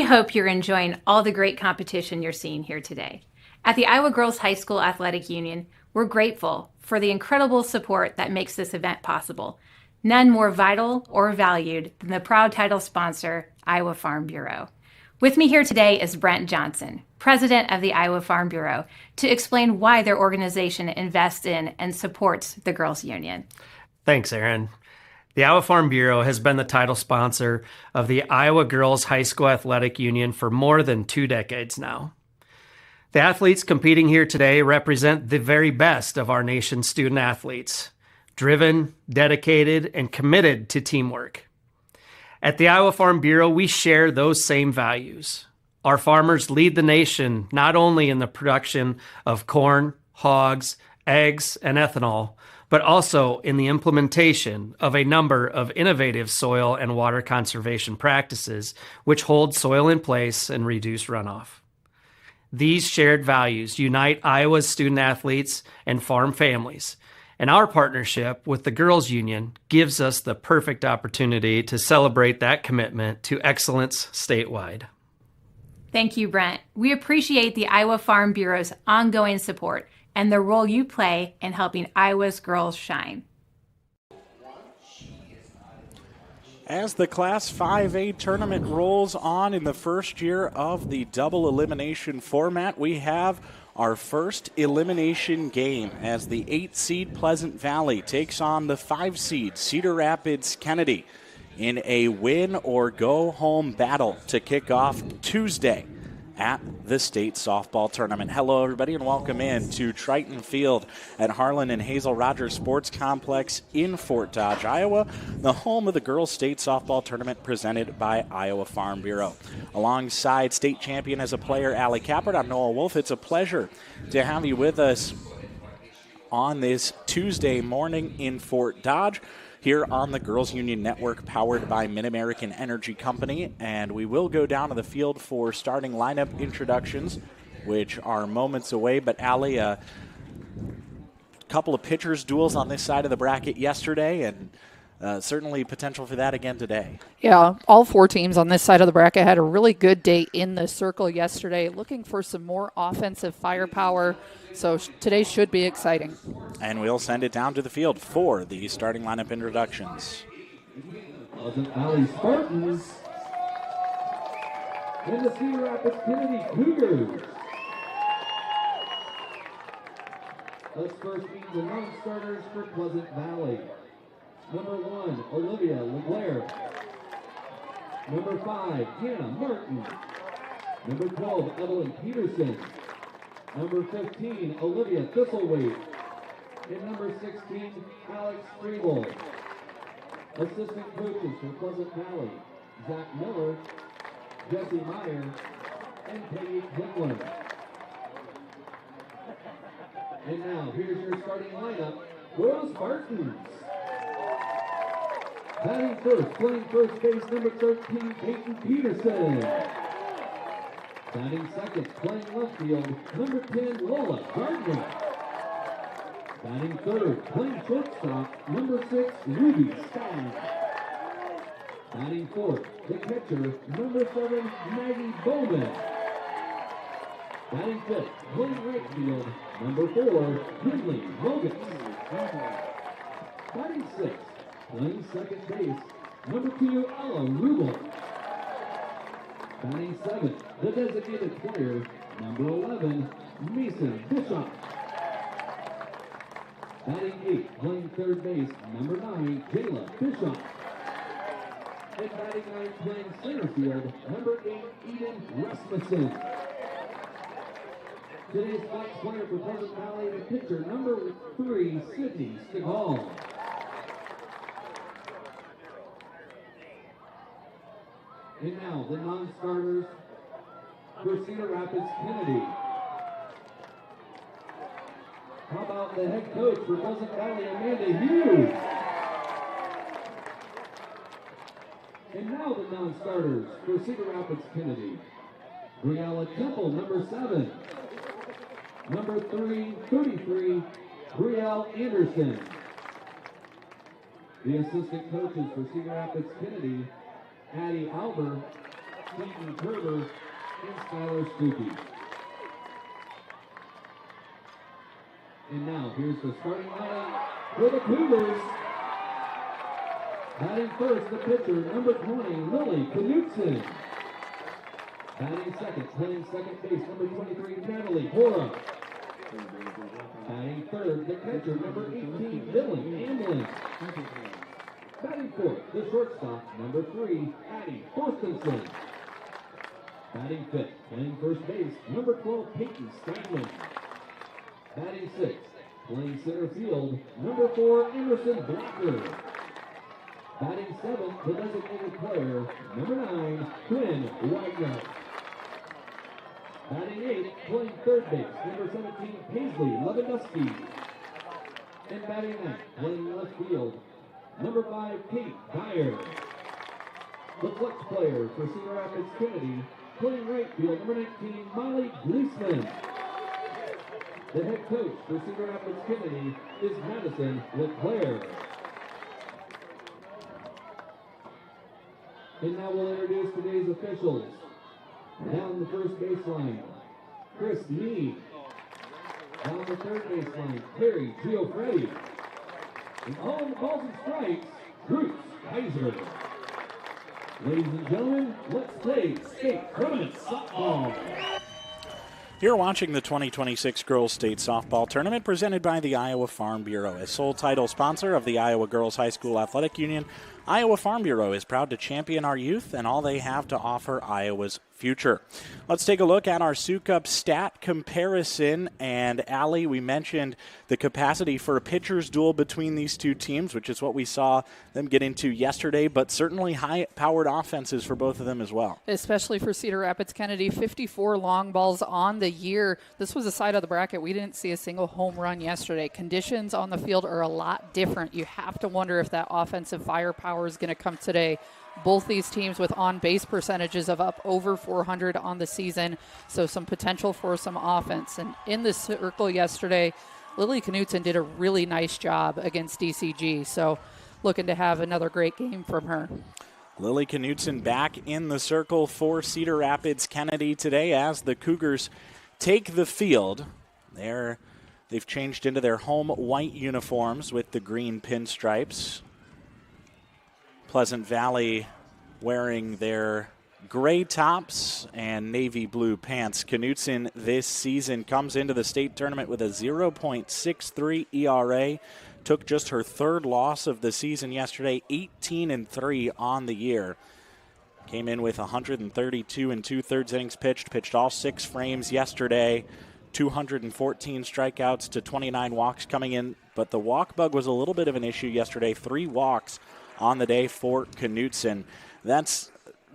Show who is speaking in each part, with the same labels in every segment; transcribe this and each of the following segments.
Speaker 1: hope you're enjoying all the great competition you're seeing here today. At the Iowa Girls High School Athletic Union, we're grateful for the incredible support that makes this event possible. None more vital or valued than the proud title sponsor, Iowa Farm Bureau. With me here today is Brent Johnson, president of the Iowa Farm Bureau, to explain why their organization invests in and supports the Girls Union.
Speaker 2: Thanks, Aaron. The Iowa Farm Bureau has been the title sponsor of the Iowa Girls High School Athletic Union for more than 2 decades now. The athletes competing here today represent the very best of our nation's student athletes, driven, dedicated, and committed to teamwork. At the Iowa Farm Bureau, we share those same values. Our farmers lead the nation not only in the production of corn, hogs, eggs, and ethanol, but also in the implementation of a number of innovative soil and water conservation practices which hold soil in place and reduce runoff. These shared values unite Iowa's student athletes and farm families, and our partnership with the Girls Union gives us the perfect opportunity to celebrate that commitment to excellence statewide.
Speaker 1: Thank you, Brent. We appreciate the Iowa Farm Bureau's ongoing support and the role you play in helping Iowa's girls shine.
Speaker 3: As the Class 5A tournament rolls on in the first year of the double elimination format, we have our first elimination game as the 8-seed Pleasant Valley takes on the 5-seed Cedar Rapids Kennedy in a win-or-go-home battle to kick off Tuesday at the state softball tournament. Hello, everybody, and welcome in to Triton Field at Harlan and Hazel Rogers Sports Complex in Fort Dodge, Iowa, the home of the girls' state softball tournament presented by Iowa Farm Bureau. Alongside state champion as a player, Allie Kappert, I'm Noah Wolf. It's a pleasure to have you with us on this Tuesday morning in Fort Dodge, here on the Girls Union Network, powered by Mid-American Energy Company. And we will go down to the field for starting lineup introductions, which are moments away. But Allie, a couple of pitchers duels on this side of the bracket yesterday, and certainly potential for that again today.
Speaker 4: Yeah, all 4 teams on this side of the bracket had a really good day in the circle yesterday, looking for some more offensive firepower. So today should be exciting.
Speaker 3: And we'll send it down to the field for the starting lineup introductions.
Speaker 5: Pleasant Valley Spartans and the Cedar Rapids Kennedy Cougars. Let's first meet the non-starters for Pleasant Valley. Number 1, Olivia LeGlaire. Number 5, Hannah Martin. Number 12, Evelyn Peterson. Number 15, Olivia Thistlewaite. And number 16, Alex Freeble. Assistant coaches for Pleasant Valley, Zach Miller, Jesse Meyer, and Peggy Quinlan. And now, here's your starting lineup for the Spartans. Batting first, playing first base, number 13, Peyton Peterson. Batting second, playing left field, number 10, Lola Gardner. Batting third, playing shortstop, number 6, Ruby Stein. Batting fourth, the catcher, number 7, Maggie Bowman. Batting fifth, playing right field, number 4, Kinley Logan. Batting sixth, playing second base, number 2, Ella Rubel. Batting seventh, the designated player, number 11, Mason Bishop. Batting eighth, playing third base, number 9, Jayla Bishop. And batting ninth, playing center field, number 8, Eden Rasmussen. Today's box player for Pleasant Valley, the pitcher, number 3, Sydney Stigall. And now, the non-starters for Cedar Rapids Kennedy. How about the head coach for Pleasant Valley, Amanda Hughes? And now the non-starters for Cedar Rapids Kennedy. Briella Temple, number 7. Number 33, Brielle Anderson. The assistant coaches for Cedar Rapids Kennedy, Addie Albert Keaton Kerber, and Skylar Stuckey. And now, here's the starting lineup for the Cougars. Batting first, the pitcher, number 20, Lily Knutson. Batting second, playing second base, number 23, Natalie Hora. Batting third, the catcher, number 18, Dylan Amblin. Batting fourth, the shortstop, number 3, Addie Thorstensen. Batting fifth, playing first base, number 12, Peyton Steinman. Batting sixth, playing center field, number 4, Emerson Blacker. Batting seventh, the designated player, number 9, Quinn Wagner. Batting eighth, playing third base, number 17, Paisley Lewandowski. And batting ninth, playing left field, number 5, Kate Dyer. The flex player for Cedar Rapids Kennedy, playing right field, number 19, Molly Gleesman. The head coach for Cedar Rapids Kennedy is Madison LeClaire. And now we'll introduce today's officials. Down the first baseline, Chris Meade. Down the third baseline, Terry Giofretti. And all the balls and strikes, Bruce Kaiser. Ladies and gentlemen, let's play state tournament softball.
Speaker 3: You're watching the 2026 Girls State Softball Tournament presented by the Iowa Farm Bureau. As sole title sponsor of the Iowa Girls High School Athletic Union, Iowa Farm Bureau is proud to champion our youth and all they have to offer Iowa's future. Let's take a look at our Sioux Cup stat comparison. And Allie, we mentioned the capacity for a pitcher's duel between these two teams, which is what we saw them get into yesterday, but certainly high-powered offenses for both of them as well.
Speaker 4: Especially for Cedar Rapids Kennedy, 54 long balls on the year. This was a side of the bracket. We didn't see a single home run yesterday. Conditions on the field are a lot different. You have to wonder if that offensive firepower is going to come today. Both these teams with on-base percentages of up over 400 on the season, so some potential for some offense. And in the circle yesterday, Lily Knutson did a really nice job against DCG, so looking to have another great game from her.
Speaker 3: Lily Knutson back in the circle for Cedar Rapids Kennedy today as the Cougars take the field. They've changed into their home white uniforms with the green pinstripes. Pleasant Valley wearing their gray tops and navy blue pants. Knutson this season comes into the state tournament with a 0.63 ERA. Took just her third loss of the season yesterday, 18-3 on the year. Came in with 132 and 2/3 innings pitched all 6 frames yesterday. 214 strikeouts to 29 walks coming in, but the walk bug was a little bit of an issue yesterday. 3 walks on the day for Knutson. That's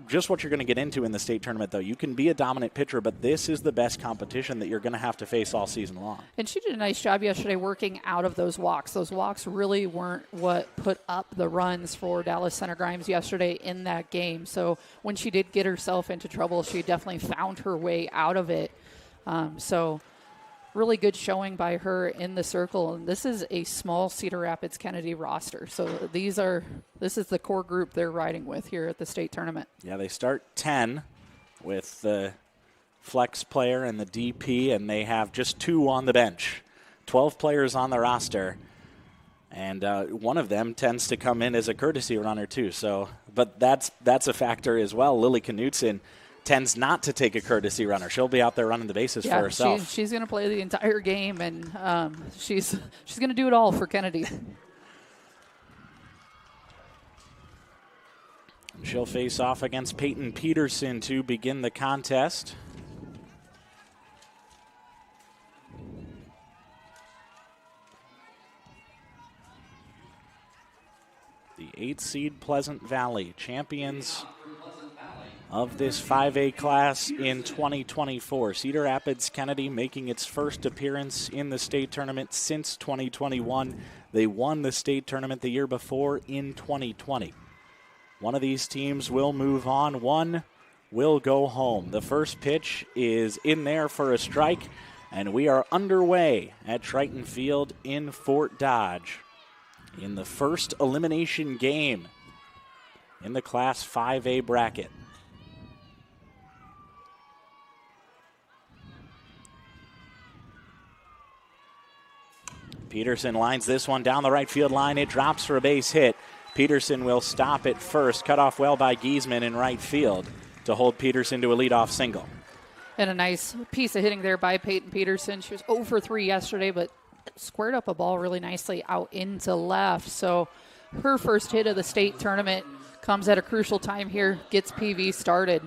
Speaker 3: just what you're going to get into in the state tournament, though. You can be a dominant pitcher, but this is the best competition that you're going to have to face all season long.
Speaker 4: And she did a nice job yesterday working out of those walks. Those walks really weren't what put up the runs for Dallas Center Grimes yesterday in that game. So when she did get herself into trouble, she definitely found her way out of it. So really good showing by her in the circle. And this is a small Cedar Rapids Kennedy roster. So this is the core group they're riding with here at the state tournament.
Speaker 3: Yeah, they start 10 with the flex player and the DP, and they have just 2 on the bench. 12 players on the roster. And one of them tends to come in as a courtesy runner too. So, but that's a factor as well. Lily Knutson tends not to take a courtesy runner. She'll be out there running the bases for herself.
Speaker 4: She's going to play the entire game, and she's going to do it all for Kennedy.
Speaker 3: She'll face off against Peyton Peterson to begin the contest. The 8th seed Pleasant Valley, champions of this 5A class in 2024. Cedar Rapids Kennedy making its first appearance in the state tournament since 2021. They won the state tournament the year before in 2020. One of these teams will move on. One will go home. The first pitch is in there for a strike, and we are underway at Triton Field in Fort Dodge in the first elimination game in the Class 5A bracket. Peterson lines this one down the right field line. It drops for a base hit. Peterson will stop at first. Cut off well by Giesman in right field to hold Peterson to a leadoff single.
Speaker 4: And a nice piece of hitting there by Peyton Peterson. She was 0 for 3 yesterday, but squared up a ball really nicely out into left. So her first hit of the state tournament comes at a crucial time here, gets PV started.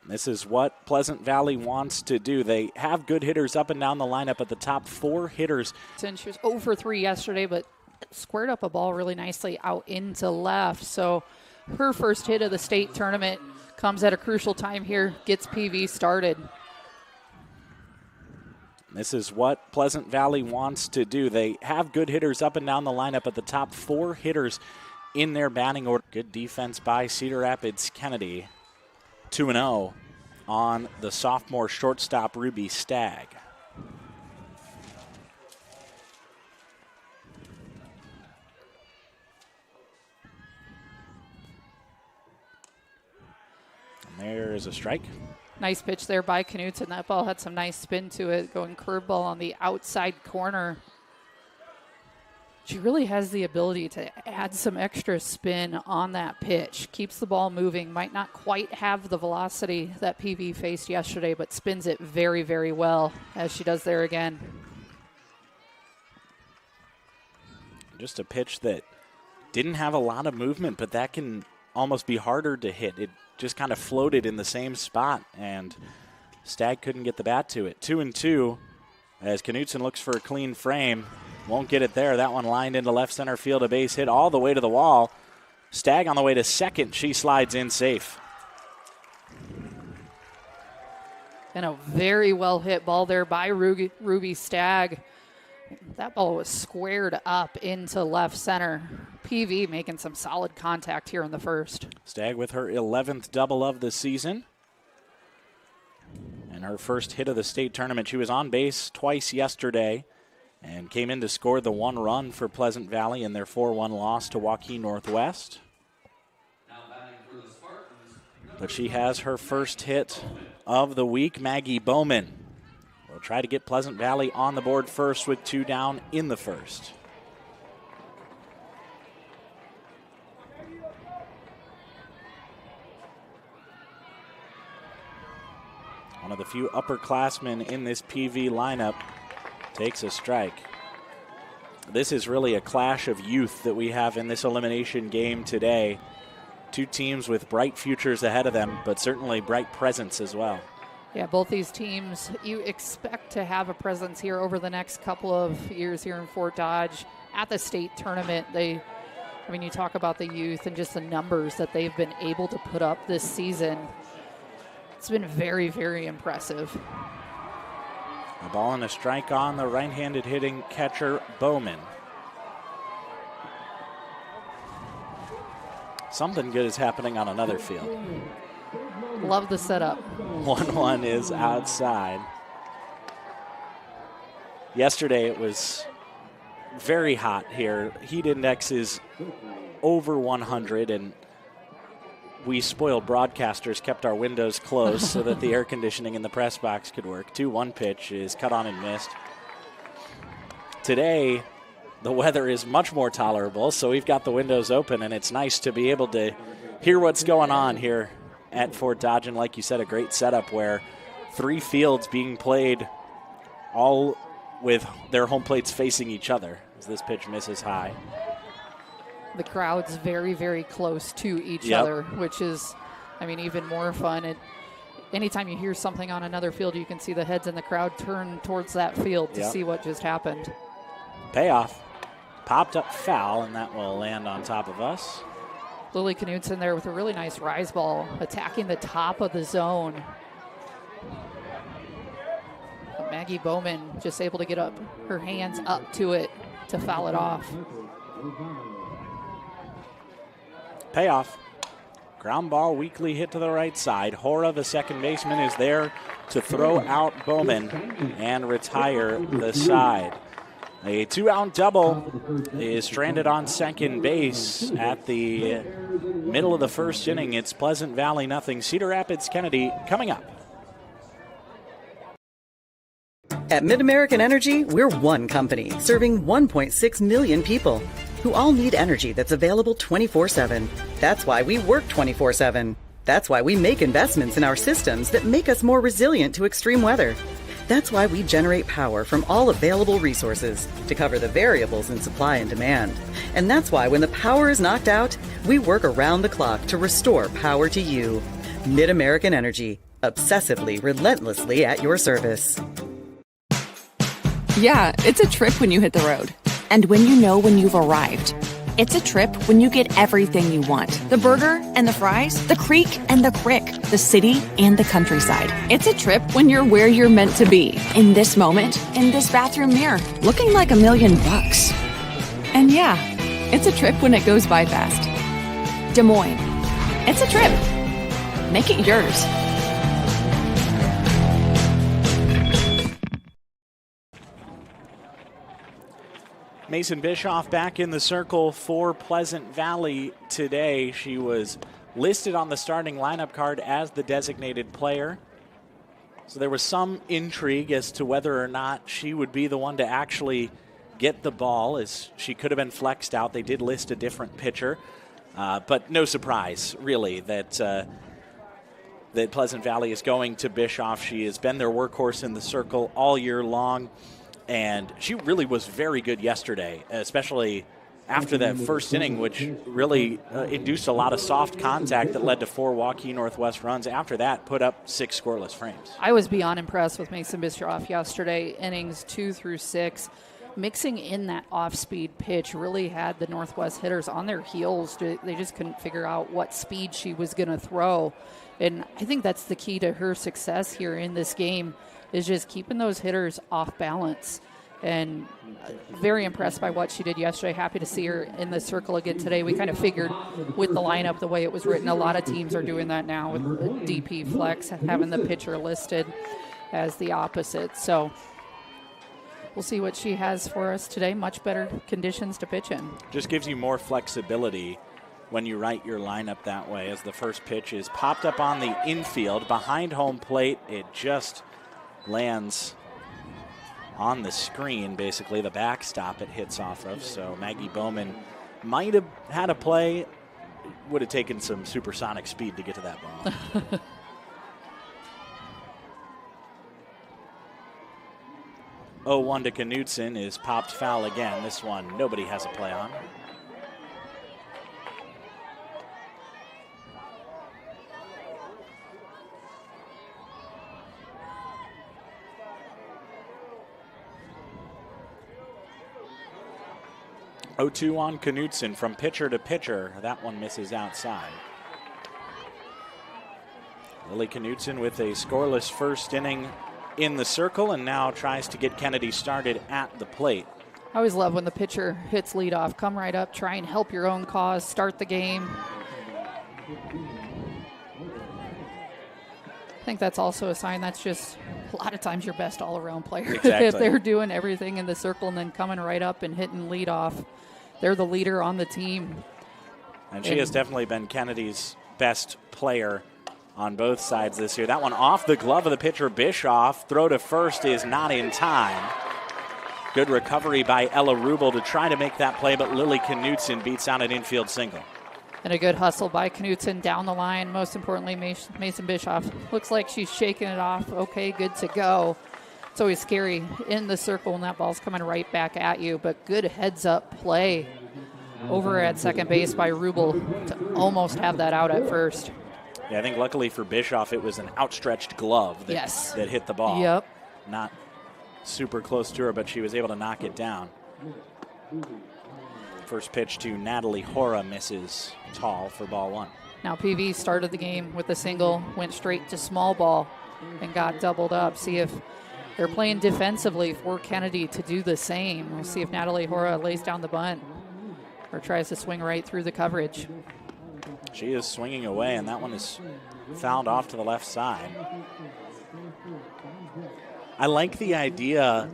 Speaker 3: This is what Pleasant Valley wants to do. They have good hitters up and down the lineup, but the top 4 hitters.
Speaker 4: She was 0 for 3 yesterday, but squared up a ball really nicely out into left. So her first hit of the state tournament comes at a crucial time here, gets PV started.
Speaker 3: This is what Pleasant Valley wants to do. They have good hitters up and down the lineup, but the top 4 hitters in their batting order. Good defense by Cedar Rapids Kennedy. 2-0 on the sophomore shortstop Ruby Stagg. And there is a strike.
Speaker 4: Nice pitch there by Knutson. That ball had some nice spin to it, going curveball on the outside corner. She really has the ability to add some extra spin on that pitch. Keeps the ball moving. Might not quite have the velocity that PV faced yesterday, but spins it very, very well, as she does there again.
Speaker 3: Just a pitch that didn't have a lot of movement, but that can almost be harder to hit. It just kind of floated in the same spot, and Stagg couldn't get the bat to it. 2-2 as Knutson looks for a clean frame. Won't get it there. That one lined into left center field. A base hit all the way to the wall. Stagg on the way to second. She slides in safe.
Speaker 4: And a very well hit ball there by Ruby Stagg. That ball was squared up into left center. PV making some solid contact here in the first.
Speaker 3: Stagg with her 11th double of the season. And her first hit of the state tournament. She was on base twice yesterday and came in to score the 1 run for Pleasant Valley in their 4-1 loss to Joaquin Northwest. But she has her first hit of the week. Maggie Bowman will try to get Pleasant Valley on the board first with 2 down in the first. One of the few upperclassmen in this PV lineup takes a strike. This is really a clash of youth that we have in this elimination game today. 2 teams with bright futures ahead of them, but certainly bright presence as well.
Speaker 4: Yeah, both these teams, you expect to have a presence here over the next couple of years here in Fort Dodge at the state tournament. You talk about the youth and just the numbers that they've been able to put up this season. It's been very, very impressive.
Speaker 3: A ball and a strike on the right-handed hitting catcher, Bowman. Something good is happening on another field.
Speaker 4: Love the setup.
Speaker 3: 1-1 is outside. Yesterday it was very hot here. Heat index is over 100, and we spoiled broadcasters, kept our windows closed so that the air conditioning in the press box could work. 2-1 pitch is cut on and missed. Today, the weather is much more tolerable, so we've got the windows open, and it's nice to be able to hear what's going on here at Fort Dodge. And like you said, a great setup where 3 fields being played, all with their home plates facing each other as this pitch misses high.
Speaker 4: The crowd's very, very close to each other, which is, even more fun. Anytime you hear something on another field, you can see the heads in the crowd turn towards that field to see what just happened.
Speaker 3: Payoff. Popped up foul, and that will land on top of us.
Speaker 4: Lily Knutson there with a really nice rise ball, attacking the top of the zone. But Maggie Bowman just able to get her hands up to it to foul it off.
Speaker 3: Payoff. Ground ball, weakly hit to the right side. Hora, the second baseman, is there to throw out Bowman and retire the side. A 2-out double is stranded on second base at the middle of the first inning. It's Pleasant Valley 0, Cedar Rapids Kennedy coming up.
Speaker 6: At MidAmerican Energy, we're one company serving 1.6 million people who all need energy that's available 24/7. That's why we work 24/7. That's why we make investments in our systems that make us more resilient to extreme weather. That's why we generate power from all available resources to cover the variables in supply and demand. And that's why when the power is knocked out, we work around the clock to restore power to you. MidAmerican Energy, obsessively, relentlessly at your service.
Speaker 7: Yeah, it's a trip when you hit the road. And when you know when you've arrived. It's a trip when you get everything you want. The burger and the fries, the creek and the crick, the city and the countryside. It's a trip when you're where you're meant to be. In this moment, in this bathroom mirror, looking like $1 million. And yeah, it's a trip when it goes by fast. Des Moines. It's a trip. Make it yours.
Speaker 3: Mason Bischoff back in the circle for Pleasant Valley today. She was listed on the starting lineup card as the designated player. So there was some intrigue as to whether or not she would be the one to actually get the ball, as she could have been flexed out. They did list a different pitcher, but no surprise, really, that Pleasant Valley is going to Bischoff. She has been their workhorse in the circle all year long. And she really was very good yesterday, especially after that first inning, which really induced a lot of soft contact that led to 4 Waukee Northwest runs. After that, put up 6 scoreless frames.
Speaker 4: I was beyond impressed with Mason Bischoff yesterday, innings 2 through 6. Mixing in that off-speed pitch really had the Northwest hitters on their heels. They just couldn't figure out what speed she was going to throw. And I think that's the key to her success here in this game, is just keeping those hitters off balance. And very impressed by what she did yesterday. Happy to see her in the circle again today. We kind of figured with the lineup, the way it was written, a lot of teams are doing that now with DP Flex, having the pitcher listed as the opposite. So we'll see what she has for us today. Much better conditions to pitch in. Just gives you more flexibility when you write your lineup that way, as the first pitch is popped up on the infield behind home plate. It just lands on the screen, basically the backstop it hits off of. So Maggie Bowman might have had a play. Would have taken some supersonic speed to get to that ball. 0-1 to Knutson is popped foul again. This one nobody has a play on. Oh-2 on Knutson from pitcher to pitcher. That one misses outside. Lily Knutson with a scoreless first inning in the circle, and now tries to get Kennedy started at the plate. I always love when the pitcher hits leadoff. Come right up, try and help your own cause, start the game. I think that's also a sign that's just a lot of times your best all-around player. Exactly. If they're doing everything in the circle and then coming right up and hitting leadoff, they're the leader on the team. And she has definitely been Kennedy's best player on both sides this year. That one off the glove of the pitcher, Bischoff. Throw to first is not in time. Good recovery by Ella Rubel to try to make that play, but Lily Knutson beats out an infield single. And a good hustle by Knutson down the line. Most importantly, Mason Bischoff looks like she's shaking it off. Okay, good to go. It's always scary in the circle when that ball's coming right back at you, but good heads-up play over at second base by Rubel to almost have that out at first. Yeah, I think luckily for Bischoff, it was an outstretched glove that hit the ball. Yep. Not super close to her, but she was able to knock it down. First pitch to Natalie Hora misses tall for ball one. Now PV started the game with a single, went straight to small ball and got doubled up. See if they're playing defensively for Kennedy to do the same. We'll see if Natalie Hora lays down the bunt or tries to swing right through the coverage. She is swinging away, and that one is fouled off to the left side. I like the idea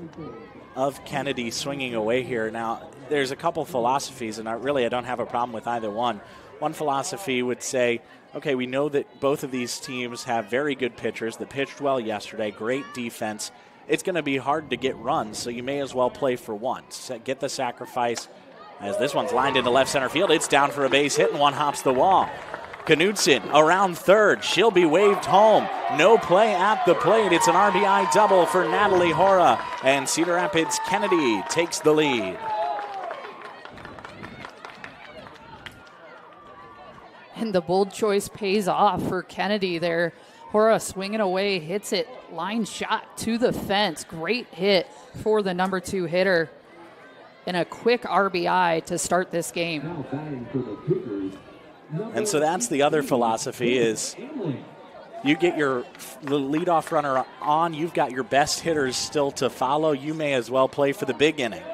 Speaker 4: of Kennedy swinging away here. Now, there's a couple philosophies, and I don't have a problem with either one. One philosophy would say, okay, we know that both of these teams have very good pitchers that pitched well yesterday, great defense.
Speaker 3: it's going to be hard to get runs, so you may as well play for once. Get the sacrifice, as this one's lined into left center field. It's down for a base hit, and one hops the wall. Knudsen around third. She'll be waved home. No play at the plate. It's an RBI double for Natalie Hora, and Cedar Rapids Kennedy takes the lead.
Speaker 4: And the bold choice pays off for Kennedy there. Hora swinging away, hits it, line shot to the fence. Great hit for the number 2 hitter. And a quick RBI to start this game.
Speaker 3: And so that's the other philosophy is you get the leadoff runner on, you've got your best hitters still to follow. You may as well play for the big inning.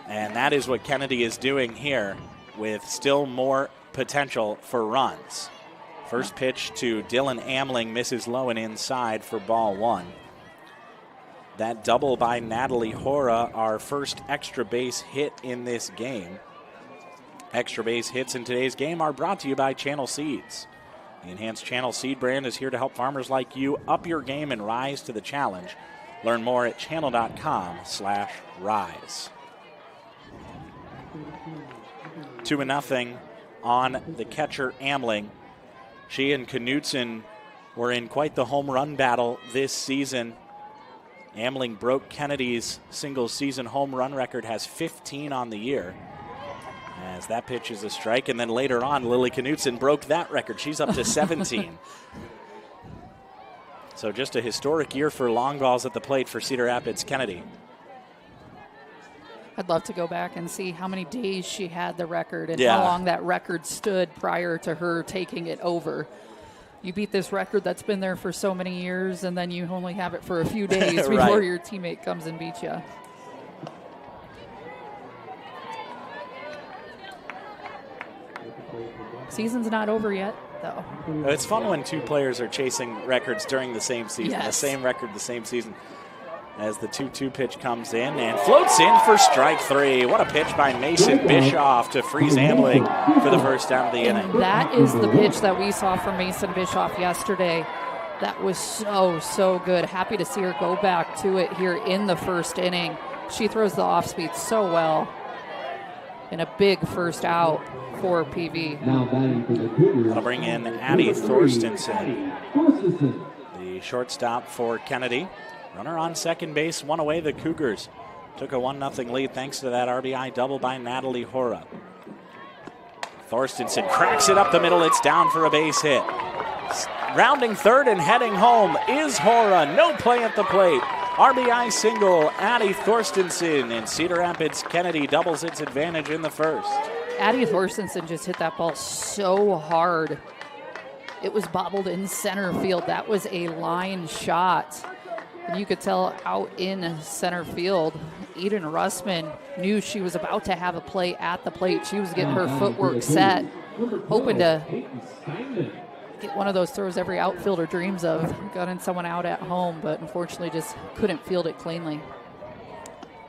Speaker 3: And that is what Kennedy is doing here with still more potential for runs. First pitch to Dylan Amling misses low and inside for ball 1. That double by Natalie Hora, our first extra base hit in this game. Extra base hits in today's game are brought to you by Channel Seeds. The enhanced Channel Seed brand is here to help farmers like you up your game and rise to the challenge. Learn more at channel.com/rise. 2-0 on the catcher Amling. She and Knudsen were in quite the home run battle this season. Amling broke Kennedy's single season home run record, has 15 on the year. As that pitch is a strike, and then later on, Lily Knudsen broke that record. She's up to 17. So just a historic year for long balls at the plate for Cedar Rapids Kennedy.
Speaker 4: I'd love to go back and see how many days she had the record and how long that record stood prior to her taking it over. You beat this record that's been there for so many years, and then you only have it for a few days
Speaker 3: right.
Speaker 4: before your teammate comes and beats you. Season's not over yet, though.
Speaker 3: It's fun when two players are chasing records during the same season,
Speaker 4: Yes.
Speaker 3: the same record, the same season. As the 2-2 pitch comes in and floats in for strike 3. What a pitch by Mason Bischoff to freeze Amling for the first down of the inning.
Speaker 4: That is the pitch that we saw from Mason Bischoff yesterday. That was so good. Happy to see her go back to it here in the first inning. She throws the off speed so well. And a big first out for PV.
Speaker 3: That'll bring in Addie Thorstensen, the shortstop for Kennedy. Runner on second base, one away. The Cougars took a 1-0 lead thanks to that RBI double by Natalie Hora. Thorstensen cracks it up the middle. It's down for a base hit. Rounding third and heading home is Hora. No play at the plate. RBI single, Addie Thorstensen, and Cedar Rapids Kennedy doubles its advantage in the first.
Speaker 4: Addie Thorstensen just hit that ball so hard. It was bobbled in center field. That was a line shot. And you could tell out in center field, Eden Russman knew she was about to have a play at the plate. She was getting her footwork set, hoping to get one of those throws every outfielder dreams of, gunning someone out at home, but unfortunately just couldn't field it cleanly.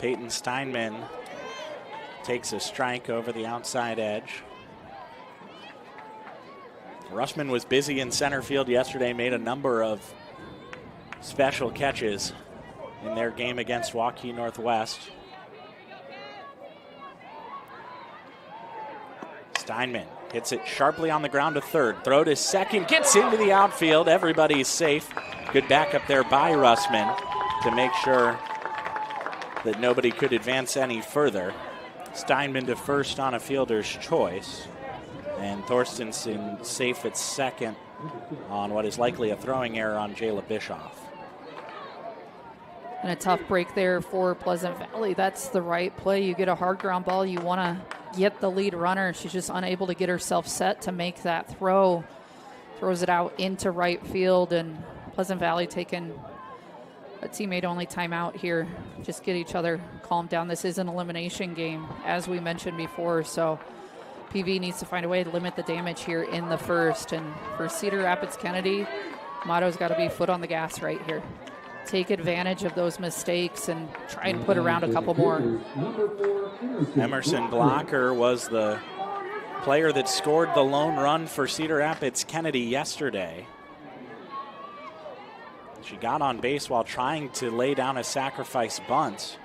Speaker 3: Peyton Steinman takes a strike over the outside edge. Rushman was busy in center field yesterday, made a number of special catches in their game against Waukee Northwest. Steinman hits it sharply on the ground to third. Throw to second, gets into the outfield. Everybody's safe. Good backup there by Russman to make sure that nobody could advance any further. Steinman to first on a fielder's choice. And Thorstensen safe at second on what is likely a throwing error on Jayla Bischoff.
Speaker 4: And a tough break there for Pleasant Valley. That's the right play. You get a hard ground ball, you want to get the lead runner. She's just unable to get herself set to make that throw. Throws it out into right field, and Pleasant Valley taking a teammate-only timeout here. Just get each other calmed down. This is an elimination game, as we mentioned before, so PV needs to find a way to limit the damage here in the first. And for Cedar Rapids Kennedy, motto's got to be foot on the gas right here. Take advantage of those mistakes and try and put around a couple more.
Speaker 3: Emerson Blocker was the player that scored the lone run for Cedar Rapids Kennedy yesterday. She got on base while trying to lay down a sacrifice bunt.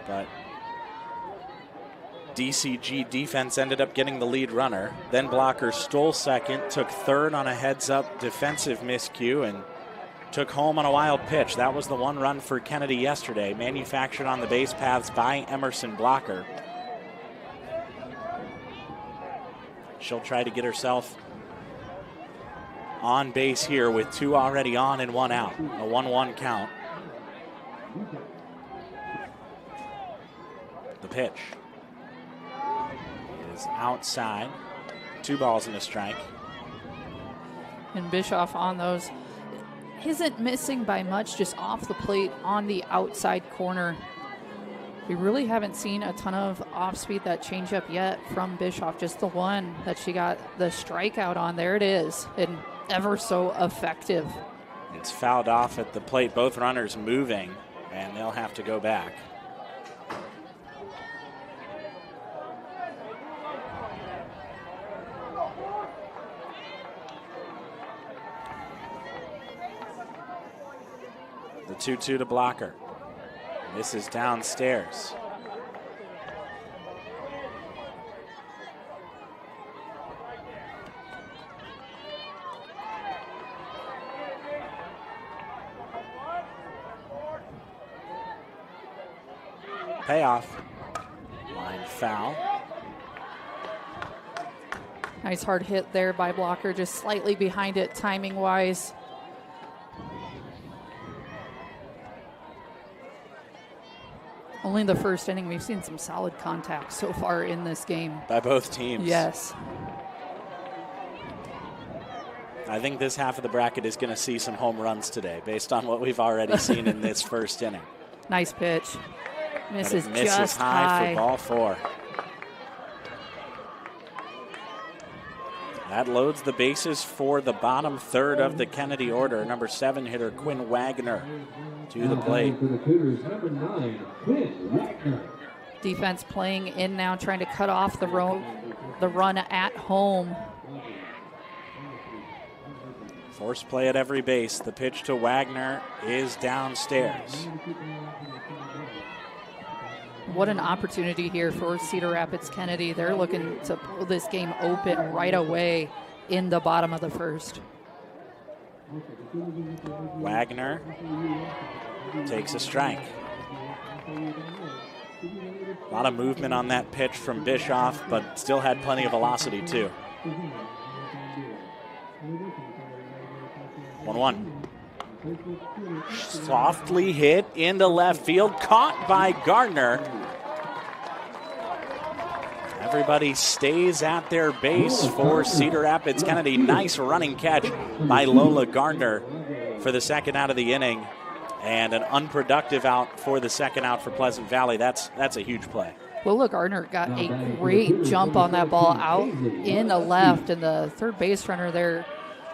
Speaker 3: But DCG defense ended up getting the lead runner. Then Blocker stole second, took third on a heads-up defensive miscue, and took home on a wild pitch. That was the one run for Kennedy yesterday, manufactured on the base paths by Emerson Blocker. She'll try to get herself on base here with 2 already on and 1 out. A 1-1 count. The pitch is outside. 2 balls and a strike.
Speaker 4: And Bischoff on those isn't missing by much, just off the plate on the outside corner. We really haven't seen a ton of off-speed, that changeup yet from Bischoff. Just the one that she got the strikeout on. There it is, and ever so effective.
Speaker 3: It's fouled off at the plate. Both runners moving, and they'll have to go back. The 2-2 to Blocker. This is downstairs. Payoff. Line foul.
Speaker 4: Nice hard hit there by Blocker, just slightly behind it timing-wise. Only in the first inning, we've seen some solid contact so far in this game.
Speaker 3: By both teams.
Speaker 4: Yes.
Speaker 3: I think this half of the bracket is going to see some home runs today based on what we've already seen in this first inning.
Speaker 4: Nice pitch. Misses
Speaker 3: just high for ball 4. That loads the bases for the bottom third of the Kennedy order. Number 7 hitter Quinn Wagner to the plate.
Speaker 4: Defense playing in now, trying to cut off the run at home.
Speaker 3: Force play at every base. The pitch to Wagner is downstairs.
Speaker 4: What an opportunity here for Cedar Rapids Kennedy. They're looking to pull this game open right away in the bottom of the first.
Speaker 3: Wagner takes a strike. A lot of movement on that pitch from Bischoff, but still had plenty of velocity too. 1-1. Softly hit into left field, caught by Gardner. Everybody stays at their base for Cedar Rapids Kennedy. Nice running catch by Lola Gardner for the second out of the inning, and an unproductive out for the second out for Pleasant Valley. That's a huge play.
Speaker 4: Lola Gardner got a great jump on that ball out in the left, and the third base runner there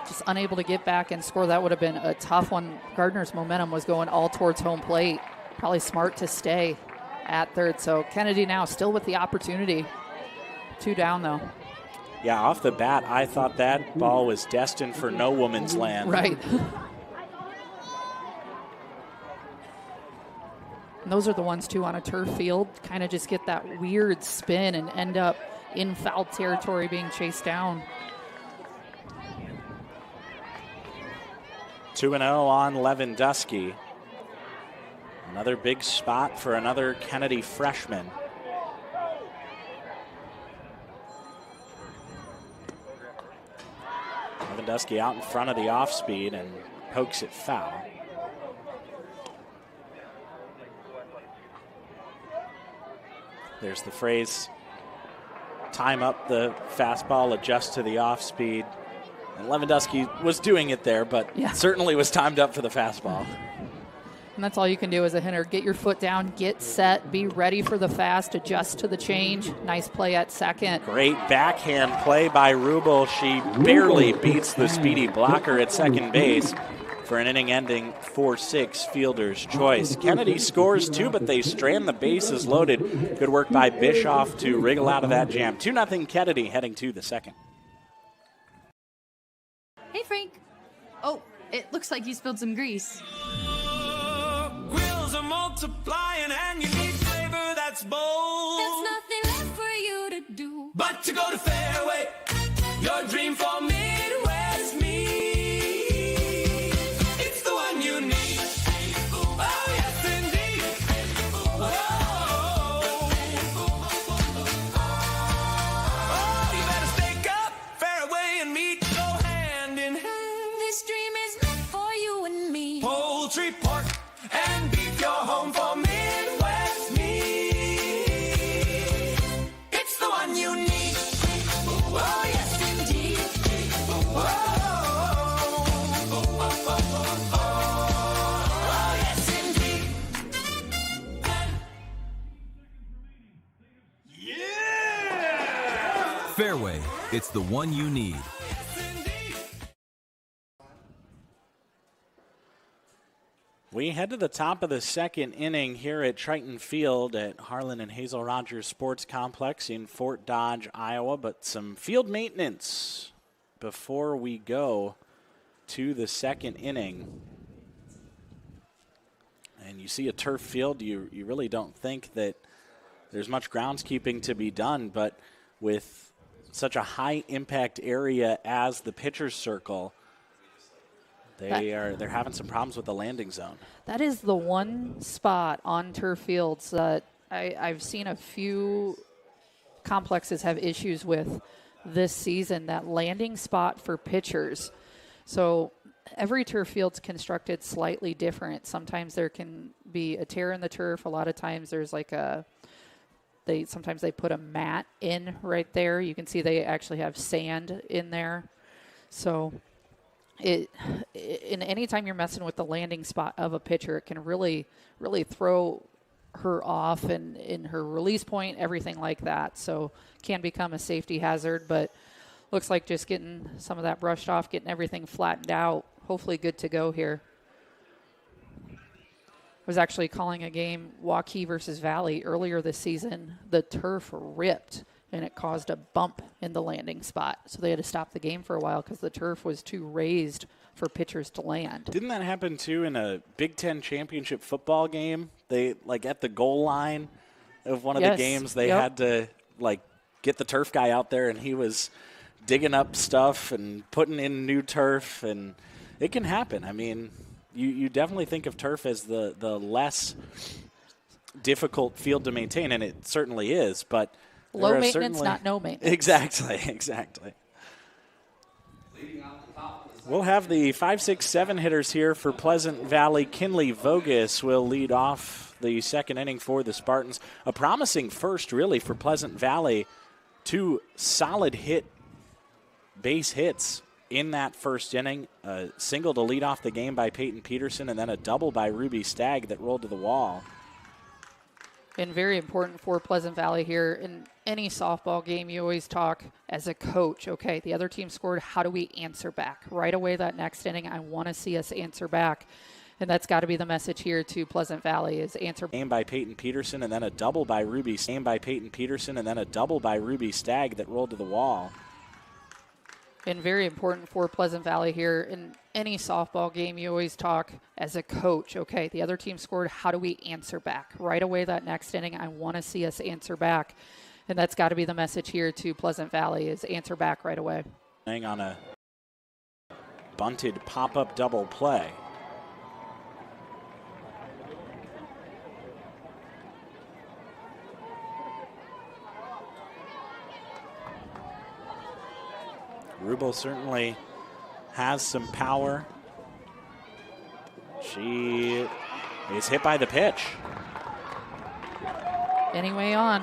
Speaker 4: just unable to get back and score. That would have been a tough one. Gardner's momentum was going all towards home plate. Probably smart to stay at third. So Kennedy now still with the opportunity. 2 down, though.
Speaker 3: Yeah, off the bat, I thought that ball was destined for no woman's land.
Speaker 4: Right. And those are the ones, too, on a turf field. Kind of just get that weird spin and end up in foul territory being chased down.
Speaker 3: 2-0 on Lewandowski. Another big spot for another Kennedy freshman. Lewandowski out in front of the off speed and pokes it foul. There's the phrase, time up the fastball, adjust to the off speed. And Lewandowski was doing it there, but certainly was timed up for the fastball.
Speaker 4: And that's all you can do as a hitter. Get your foot down, get set, be ready for the fast, adjust to the change. Nice play at second.
Speaker 3: Great backhand play by Rubel. She barely beats the speedy Blocker at second base for an inning-ending 4-6 fielder's choice. Kennedy scores 2, but they strand the bases loaded. Good work by Bischoff to wriggle out of that jam. 2-0 Kennedy heading to the second.
Speaker 8: Hey, Frank. Oh, it looks like you spilled some grease.
Speaker 9: Grills are multiplying and you need flavor that's bold.
Speaker 10: There's nothing left for you to do
Speaker 9: but to go to Fairway, your dream for Midwest meat. It's the one you need. Oh, yes, indeed. Oh, you better stake up. Fairway and meat go hand in hand.
Speaker 10: This dream is meant for you and me.
Speaker 9: Poultry, pork, and beef, your home for Midwest meat. It's the one you need. Oh, yes, indeed. Oh, yes, indeed. Yeah!
Speaker 11: Fairway, it's the one you need.
Speaker 3: We head to the top of the second inning here at Triton Field at Harlan and Hazel Rogers Sports Complex in Fort Dodge, Iowa. But some field maintenance before we go to the second inning. And you see a turf field, you really don't think that there's much groundskeeping to be done, but with such a high impact area as the pitcher's circle, they're having some problems with the landing zone.
Speaker 4: That is the one spot on turf fields that I've seen a few complexes have issues with this season, that landing spot for pitchers. So every turf field's constructed slightly different. Sometimes there can be a tear in the turf. A lot of times there's like sometimes they put a mat in right there. You can see they actually have sand in there. So any time you're messing with the landing spot of a pitcher, it can really, really throw her off and in her release point, everything like that. So can become a safety hazard, but looks like just getting some of that brushed off, getting everything flattened out, hopefully good to go here. I was actually calling a game, Waukee versus Valley, earlier this season. The turf ripped, and it caused a bump in the landing spot. So they had to stop the game for a while because the turf was too raised for pitchers to land.
Speaker 3: Didn't that happen, too, in a Big Ten championship football game? They, at the goal line of one of the games, they had to, get the turf guy out there, and he was digging up stuff and putting in new turf, and it can happen. I mean, you definitely think of turf as the less difficult field to maintain, and it certainly is, but
Speaker 4: low maintenance, not no maintenance.
Speaker 3: Exactly. We'll have the 5, 6, 7 hitters here for Pleasant Valley. Kinley Vogus will lead off the second inning for the Spartans. A promising first, really, for Pleasant Valley. 2 solid base hits in that first inning. A single to lead off the game by Peyton Peterson, and then a double by Ruby Stagg that rolled to the wall.
Speaker 4: And very important for Pleasant Valley here. In any softball game, you always talk as a coach, okay, the other team scored, how do we answer back? Right away that next inning, I want to see us answer back. And that's got to be the message here to Pleasant Valley is answer.
Speaker 3: Game by Peyton Peterson, and then a double by Ruby. Game by Peyton Peterson, and then a double by Ruby Stagg that rolled to the wall.
Speaker 4: And very important for Pleasant Valley here. In any softball game, you always talk as a coach, okay, the other team scored, how do we answer back? Right away that next inning, I want to see us answer back. And that's got to be the message here to Pleasant Valley is answer back right away.
Speaker 3: On a bunted pop-up double play. Rubel certainly has some power. She is hit by the pitch.
Speaker 4: Anyway on.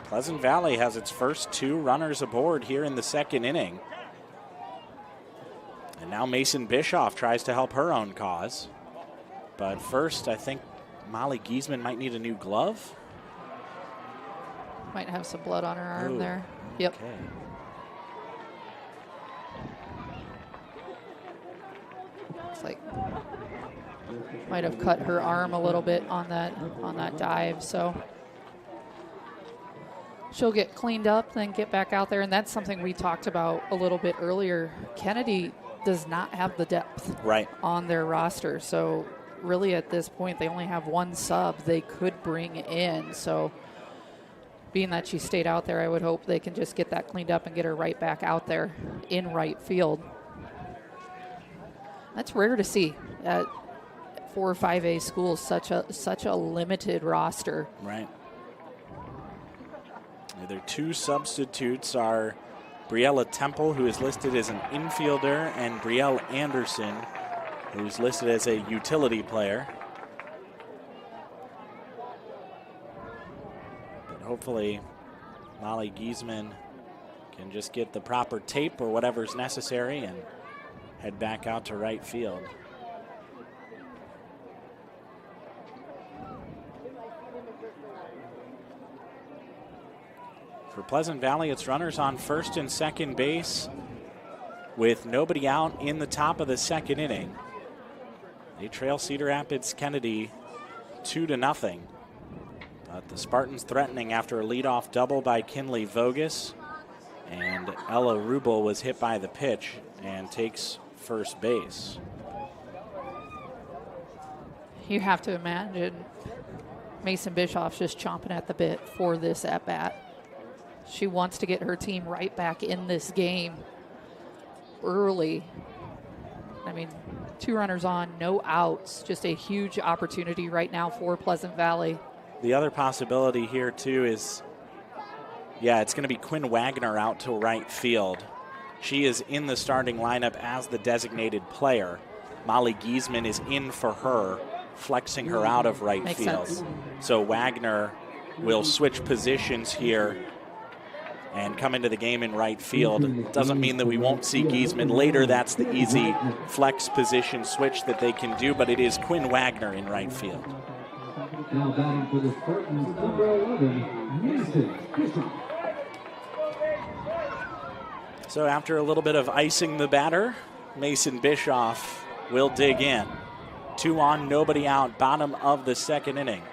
Speaker 3: Pleasant Valley has its first 2 runners aboard here in the second inning. And now Mason Bischoff tries to help her own cause. But first, I think Molly Giesman might need a new glove.
Speaker 4: Might have some blood on her arm there. Yep.
Speaker 3: Okay.
Speaker 4: Looks like might have cut her arm a little bit on that dive, so she'll get cleaned up, then get back out there, and that's something we talked about a little bit earlier. Kennedy does not have the depth on their roster, so really at this point they only have one sub they could bring in. So being that she stayed out there, I would hope they can just get that cleaned up and get her right back out there in right field. That's rare to see at 4 or 5A schools, such a limited roster.
Speaker 3: Right. Their two substitutes are Briella Temple, who is listed as an infielder, and Brielle Anderson, who's listed as a utility player. But hopefully Molly Giesman can just get the proper tape or whatever's necessary and head back out to right field. For Pleasant Valley, it's runners on first and second base with nobody out in the top of the second inning. They trail Cedar Rapids Kennedy 2-0. But the Spartans threatening after a leadoff double by Kinley Vogus. And Ella Rubel was hit by the pitch and takes first base.
Speaker 4: You have to imagine Mason Bischoff's just chomping at the bit for this at-bat. She wants to get her team right back in this game early. I mean, 2 runners on, no outs. Just a huge opportunity right now for Pleasant Valley.
Speaker 3: The other possibility here, too, is, it's going to be Quinn Wagner out to right field. She is in the starting lineup as the designated player. Molly Giesman is in for her, flexing her out of right
Speaker 4: Makes
Speaker 3: field.
Speaker 4: sense.
Speaker 3: So Wagner will switch positions here and come into the game in right field. Doesn't mean that we won't see Giesman later. That's the easy flex position switch that they can do, but it is Quinn Wagner in right field.
Speaker 5: Now batting for the Spartans, number 11, Mason Bishop.
Speaker 3: So after a little bit of icing the batter, Mason Bischoff will dig in. 2 on, nobody out, bottom of the second inning.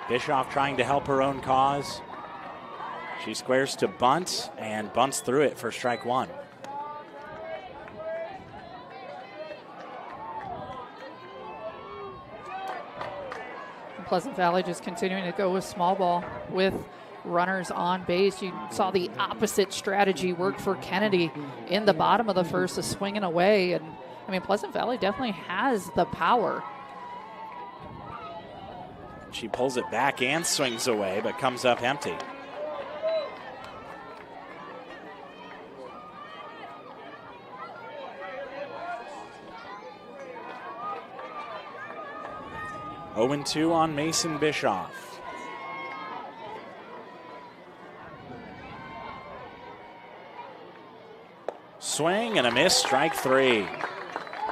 Speaker 3: Bischoff trying to help her own cause. She squares to bunt and bunts through it for strike 1.
Speaker 4: Pleasant Valley just continuing to go with small ball with runners on base. You saw the opposite strategy work for Kennedy in the bottom of the first, swinging away. And I mean, Pleasant Valley definitely has the power.
Speaker 3: She pulls it back and swings away, but comes up empty. Oh, 2 on Mason Bischoff. Swing and a miss, strike 3.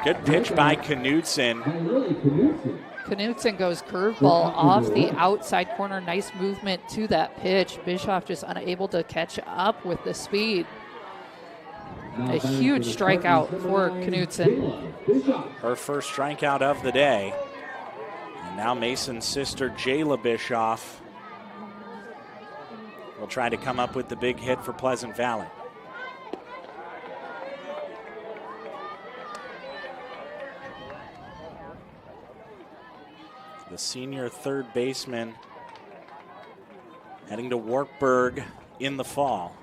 Speaker 3: Good pitch by Knudsen.
Speaker 4: Knudsen goes curveball off the outside corner. Nice movement to that pitch. Bischoff just unable to catch up with the speed. A huge strikeout for Knudsen.
Speaker 3: Her first strikeout of the day. And now Mason's sister, Jayla Bischoff, will try to come up with the big hit for Pleasant Valley. The senior third baseman heading to Wartburg in the fall.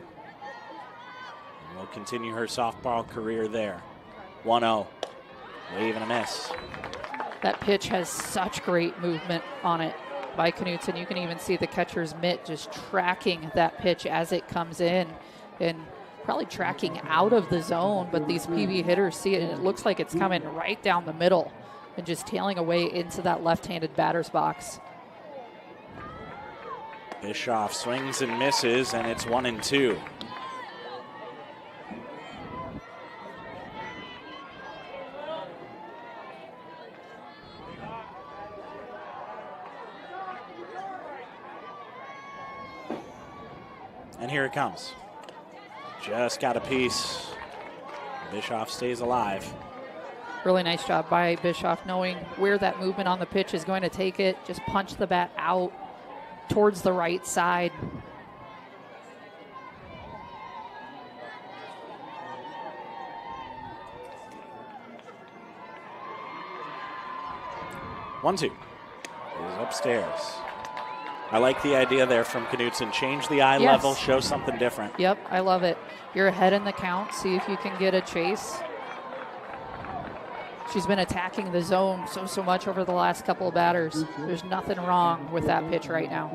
Speaker 3: And will continue her softball career there. 1-0. Wave and a miss.
Speaker 4: That pitch has such great movement on it by Knudsen. You can even see the catcher's mitt just tracking that pitch as it comes in and probably tracking out of the zone, but these PB hitters see it and it looks like it's coming right down the middle and just tailing away into that left-handed batter's box.
Speaker 3: Bischoff swings and misses, and it's 1-2. And here it comes. Just got a piece. Bischoff stays alive.
Speaker 4: Really nice job by Bischoff knowing where that movement on the pitch is going to take it. Just punch the bat out towards the right side.
Speaker 3: 1-2. Is upstairs. I like the idea there from Knutson. Change the eye level, show something different.
Speaker 4: Yep, I love it. You're ahead in the count. See if you can get a chase. She's been attacking the zone so much over the last couple of batters. There's nothing wrong with that pitch right now.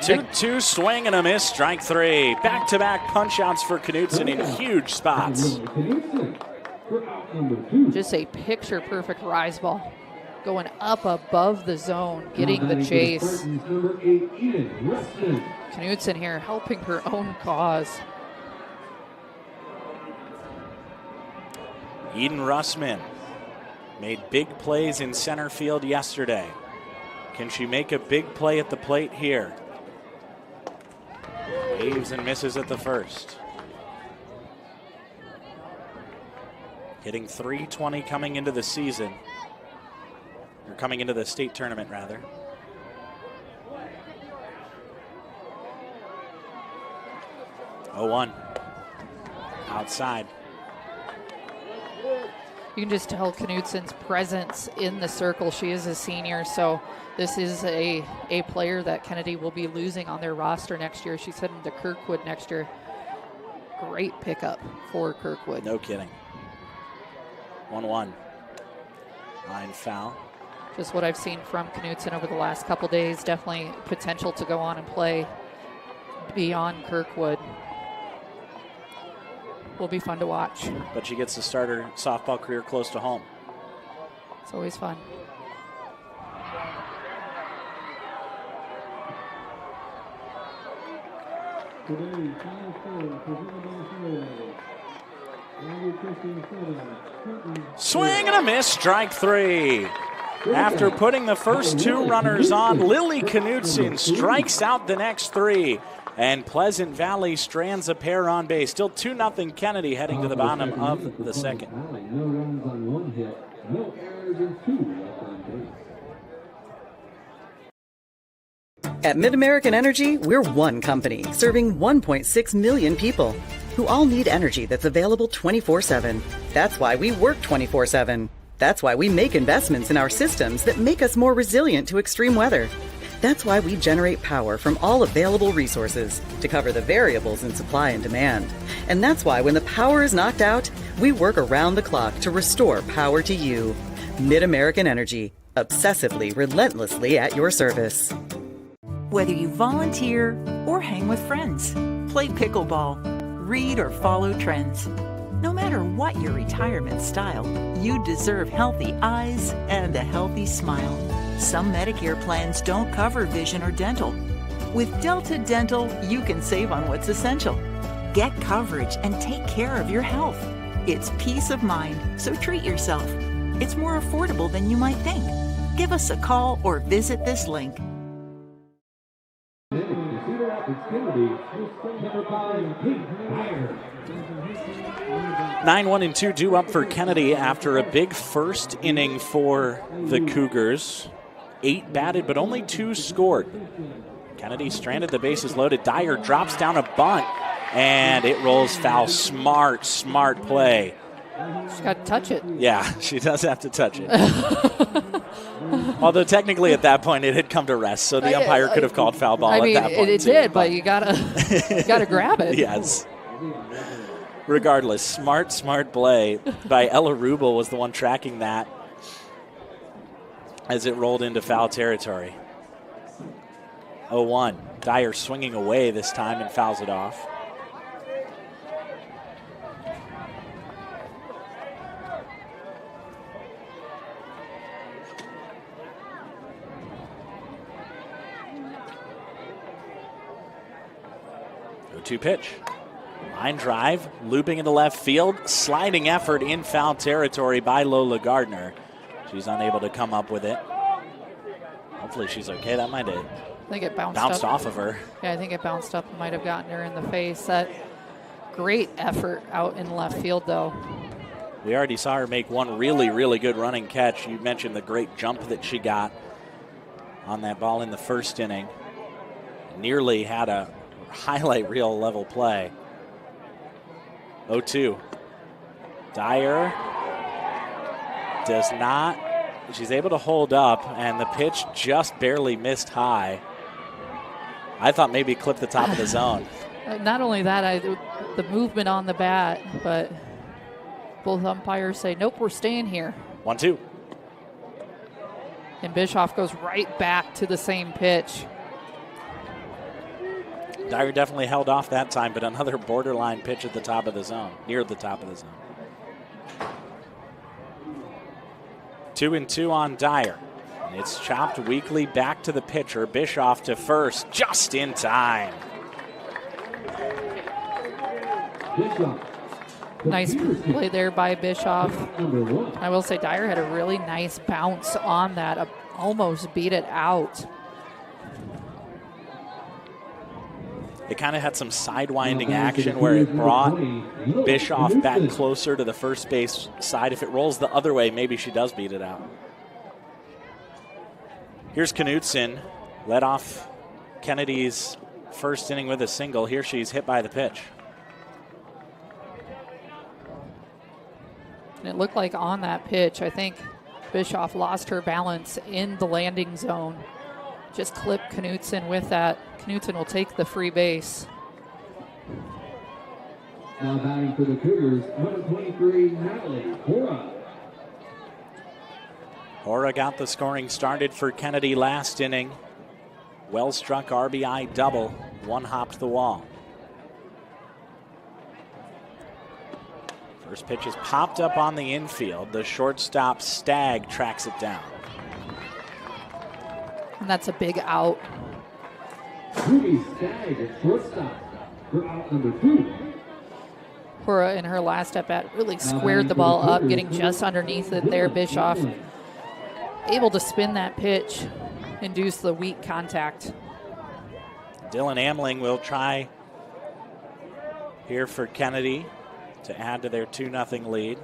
Speaker 3: 2-2 swing and a miss, strike 3. Back-to-back punch-outs for Knutson in huge spots.
Speaker 4: Just a picture-perfect rise ball. Going up above the zone, getting the chase. Knutson here helping her own cause.
Speaker 3: Eden Russman made big plays in center field yesterday. Can she make a big play at the plate here? Waves and misses at the first. Hitting .320 coming into the season. Or coming into the state tournament, rather. Oh, 1. Outside.
Speaker 4: You can just tell Knutson's presence in the circle. She is a senior, so this is a player that Kennedy will be losing on their roster next year. She's heading to Kirkwood next year. Great pickup for Kirkwood.
Speaker 3: No kidding. 1-1. Line foul.
Speaker 4: Just what I've seen from Knutson over the last couple days. Definitely potential to go on and play beyond Kirkwood. Will be fun to watch.
Speaker 3: But she gets to start her softball career close to home.
Speaker 4: It's always fun.
Speaker 3: Swing and a miss, strike 3. After putting the first 2 runners on, Lily Knutson strikes out the next 3. And Pleasant Valley strands a pair on base. Still 2-0 Kennedy heading to the bottom of the second.
Speaker 5: No runs on 1 hit, no errors, and 2 left on base.
Speaker 6: At MidAmerican Energy, we're one company serving 1.6 million people who all need energy that's available 24/7. That's why we work 24/7. That's why we make investments in our systems that make us more resilient to extreme weather. That's why we generate power from all available resources to cover the variables in supply and demand. And that's why when the power is knocked out, we work around the clock to restore power to you. MidAmerican Energy, obsessively, relentlessly at your service.
Speaker 12: Whether you volunteer or hang with friends, play pickleball, read or follow trends. No matter what your retirement style, you deserve healthy eyes and a healthy smile. Some Medicare plans don't cover vision or dental. With Delta Dental, you can save on what's essential. Get coverage and take care of your health. It's peace of mind, so treat yourself. It's more affordable than you might think. Give us a call or visit this link.
Speaker 5: Cedar Rapids, Kennedy, number 5, Pete Meyer.
Speaker 3: 9-1-2 due up for Kennedy after a big first inning for the Cougars. 8 batted, but only 2 scored. Kennedy stranded, the bases loaded. Dyer drops down a bunt, and it rolls foul. Smart play.
Speaker 4: She's got to touch it.
Speaker 3: Yeah, she does have to touch it. Although technically at that point it had come to rest, so the umpire could have called foul ball at that point.
Speaker 4: It did, but you gotta grab it.
Speaker 3: Yes. Regardless, smart play by Ella Rubel was the one tracking that as it rolled into foul territory. 0-1. Dyer swinging away this time and fouls it off. Two pitch. Line drive, looping into left field. Sliding effort in foul territory by Lola Gardner. She's unable to come up with it. Hopefully she's okay. That might have
Speaker 4: I think it bounced
Speaker 3: off of her.
Speaker 4: Yeah, I think it bounced up and might have gotten her in the face. That great effort out in left field, though.
Speaker 3: We already saw her make one really good running catch. You mentioned the great jump that she got on that ball in the first inning. Nearly had a highlight reel level play. 0-2. Dyer does not she's able to hold up, and the pitch just barely missed high. I thought maybe clip the top of the zone.
Speaker 4: Not only that, the movement on the bat, but both umpires say, nope, we're staying here.
Speaker 3: 1-2.
Speaker 4: And Bischoff goes right back to the same pitch.
Speaker 3: Dyer definitely held off that time, but another borderline pitch at the top of the zone, near the top of the zone. 2-2 on Dyer. And it's chopped weakly back to the pitcher. Bischoff to first, just in time.
Speaker 4: Nice play there by Bischoff. I will say Dyer had a really nice bounce on that, almost beat it out.
Speaker 3: It kind of had some sidewinding action where it brought Bischoff back closer to the first base side. If it rolls the other way, maybe she does beat it out. Here's Knutson, led off Kennedy's first inning with a single. Here she's hit by the pitch.
Speaker 4: And it looked like on that pitch, I think Bischoff lost her balance in the landing zone. Just clipped Knutson with that. Knutson will take the free base.
Speaker 5: Now batting for the Cougars, number 23, Natalie Hora.
Speaker 3: Hora got the scoring started for Kennedy last inning. Well struck RBI double, one hopped the wall. First pitch is popped up on the infield. The shortstop Stagg tracks it down.
Speaker 4: And that's a big out.
Speaker 5: Ruby Stagg at shortstop for out number 2.
Speaker 4: Hora in her last at bat really squared the ball up, getting just underneath it there. Bischoff able to spin that pitch, induce the weak contact.
Speaker 3: Dylan Amling will try here for Kennedy to add to their 2-0 lead.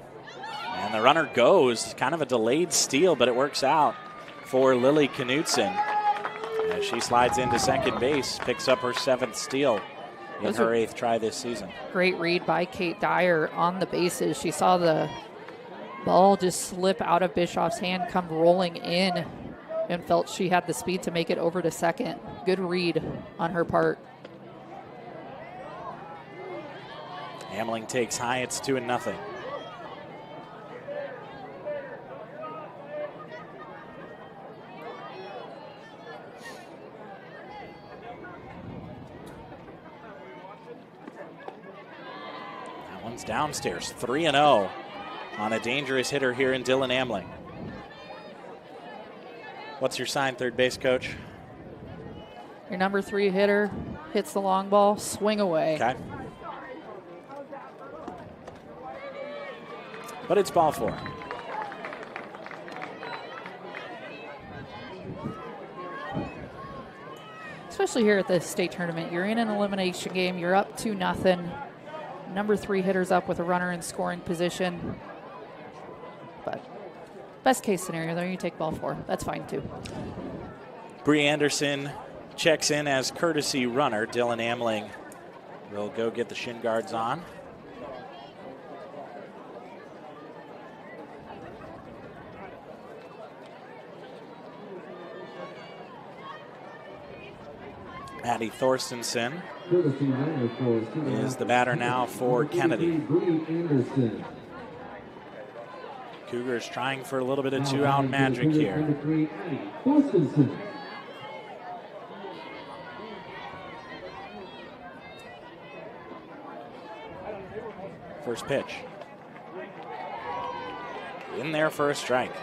Speaker 3: And the runner goes, kind of a delayed steal, but it works out for Lily Knutson as she slides into second base, picks up her 7th steal in her 8th try this season.
Speaker 4: Great read by Kate Dyer on the bases. She saw the ball just slip out of Bischoff's hand, come rolling in, and felt she had the speed to make it over to second. Good read on her part.
Speaker 3: Amling takes high, it's 2-0. That one's downstairs, 3-0 on a dangerous hitter here in Dylan Amling. What's your sign, third base coach?
Speaker 4: Your number 3 hitter hits the long ball, swing away.
Speaker 3: Okay. But it's ball 4.
Speaker 4: Especially here at the state tournament, you're in an elimination game, you're up 2-0. Number 3 hitter's up with a runner in scoring position. But best case scenario there, you take ball 4. That's fine too.
Speaker 3: Bree Anderson checks in as courtesy runner. Dylan Amling will go get the shin guards on. Addie Thorstensen is the batter now for Kennedy. Cougars trying for a little bit of 2-out magic here. First pitch. In there for a strike.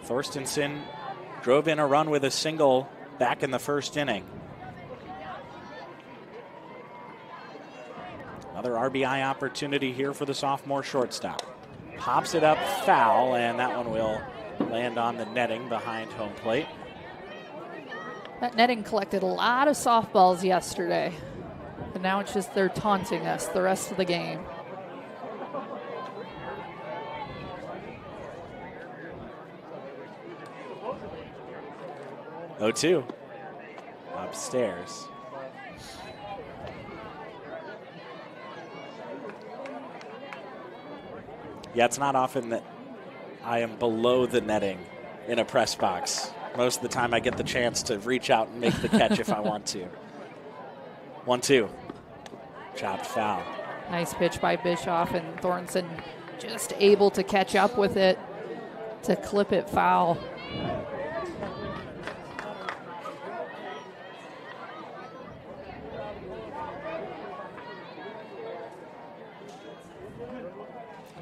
Speaker 3: Thorstensen drove in a run with a single back in the first inning. Another RBI opportunity here for the sophomore shortstop. Pops it up foul, and that one will land on the netting behind home plate.
Speaker 4: That netting collected a lot of softballs yesterday. And now it's just they're taunting us the rest of the game.
Speaker 3: Oh, 2 upstairs. Yeah, it's not often that I am below the netting in a press box. Most of the time I get the chance to reach out and make the catch if I want to. 1-2. Chopped foul.
Speaker 4: Nice pitch by Bischoff, and Thornton just able to catch up with it to clip it foul.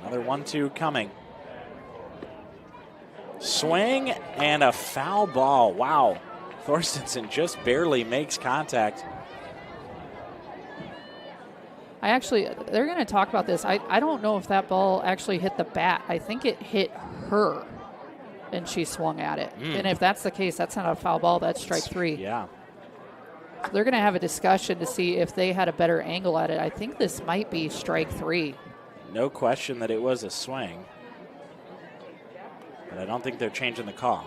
Speaker 3: Another 1-2 coming. Swing and a foul ball. Wow. Thorstensen just barely makes contact.
Speaker 4: They're going to talk about this. I don't know if that ball actually hit the bat. I think it hit her, and she swung at it. And if that's the case, that's not a foul ball. That's strike three.
Speaker 3: Yeah.
Speaker 4: So they're going to have a discussion to see if they had a better angle at it. I think this might be strike three.
Speaker 3: No question that it was a swing. But I don't think they're changing the call.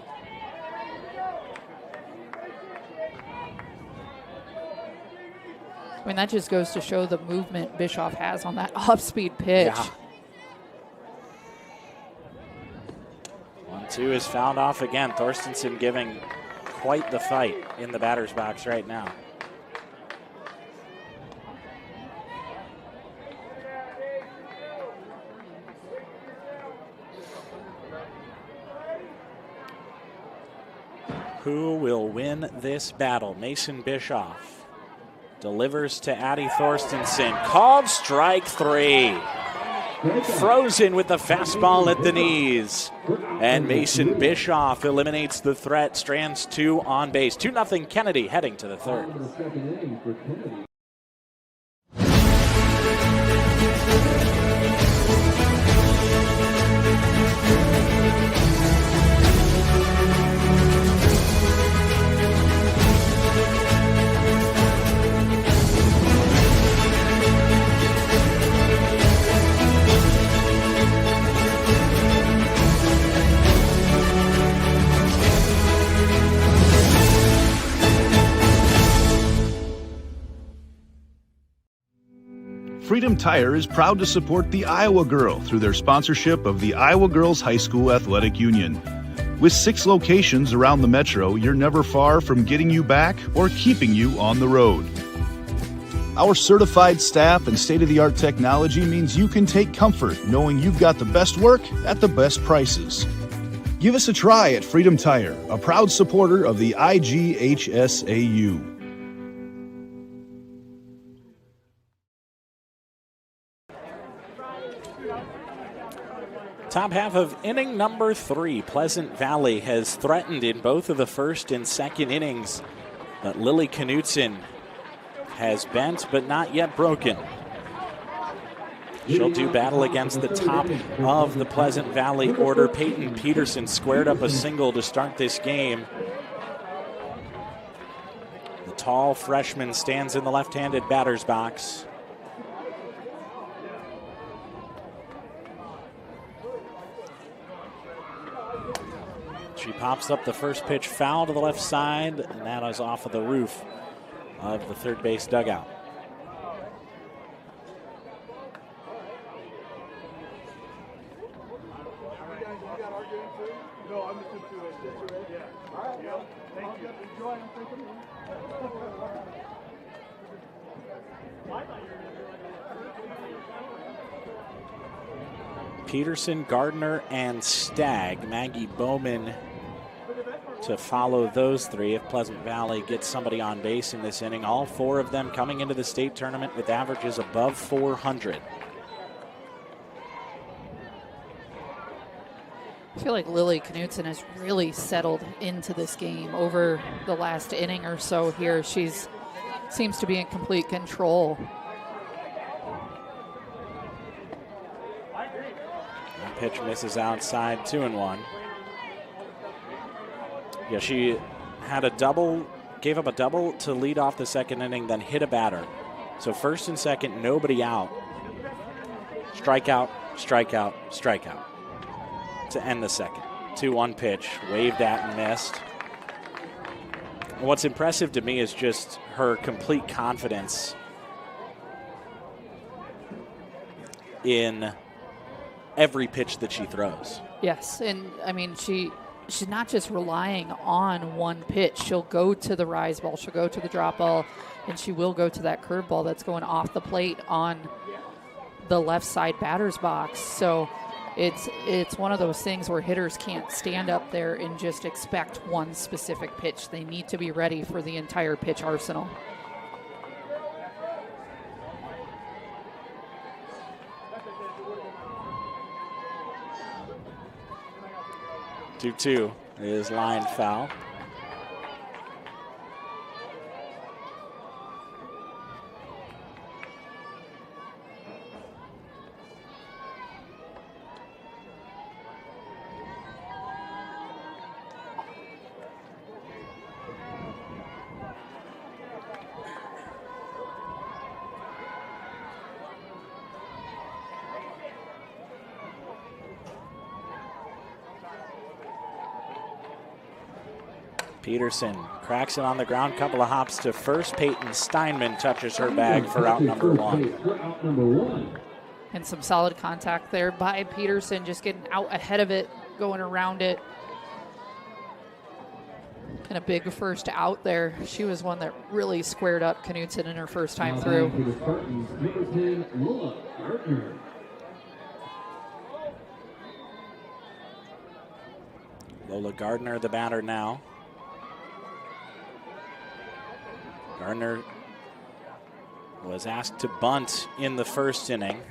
Speaker 4: I mean, that just goes to show the movement Bischoff has on that off-speed pitch.
Speaker 3: Yeah. 1-2 is fouled off again. Thorstensen giving quite the fight in the batter's box right now. Who will win this battle? Mason Bischoff delivers to Addie Thorstensen. Called strike three. Frozen with the fastball at the knees. And Mason Bischoff eliminates the threat. Strands 2 on base. 2-0 Kennedy heading to the third.
Speaker 13: Freedom Tire is proud to support the Iowa Girl through their sponsorship of the Iowa Girls High School Athletic Union. With 6 locations around the metro, you're never far from getting you back or keeping you on the road. Our certified staff and state-of-the-art technology means you can take comfort knowing you've got the best work at the best prices. Give us a try at Freedom Tire, a proud supporter of the IGHSAU.
Speaker 3: Top half of inning number 3. Pleasant Valley has threatened in both of the first and second innings, but Lily Knutson has bent but not yet broken. She'll do battle against the top of the Pleasant Valley order. Peyton Peterson squared up a single to start this game. The tall freshman stands in the left-handed batter's box. She pops up the first pitch foul to the left side, and that is off of the roof of the third base dugout. Peterson, Gardner, and Stagg. Maggie Bowman to follow those 3 if Pleasant Valley gets somebody on base in this inning. All 4 of them coming into the state tournament with averages above 400.
Speaker 4: I feel like Lily Knutson has really settled into this game over the last inning or so here. She's seems to be in complete control.
Speaker 3: That pitch misses outside, 2-1. Yeah, she had a double, gave up a double to lead off the second inning, then hit a batter. So first and second, nobody out. Strikeout, strikeout, strikeout to end the second. 2-1 pitch, waved at and missed. What's impressive to me is just her complete confidence in every pitch that she throws.
Speaker 4: Yes, and I mean, she's not just relying on one pitch. She'll go to the rise ball, she'll go to the drop ball, and she will go to that curve ball that's going off the plate on the left side batter's box. So it's one of those things where hitters can't stand up there and just expect one specific pitch. They need to be ready for the entire pitch arsenal.
Speaker 3: Two is line foul. Peterson cracks it on the ground, couple of hops to first. Peyton Steinman touches her bag for out number one.
Speaker 4: And some solid contact there by Peterson, just getting out ahead of it, going around it. And a big first out there. She was one that really squared up Knutson in her first time through.
Speaker 3: Lola Gardner, the batter now. Gardner was asked to bunt in the first inning.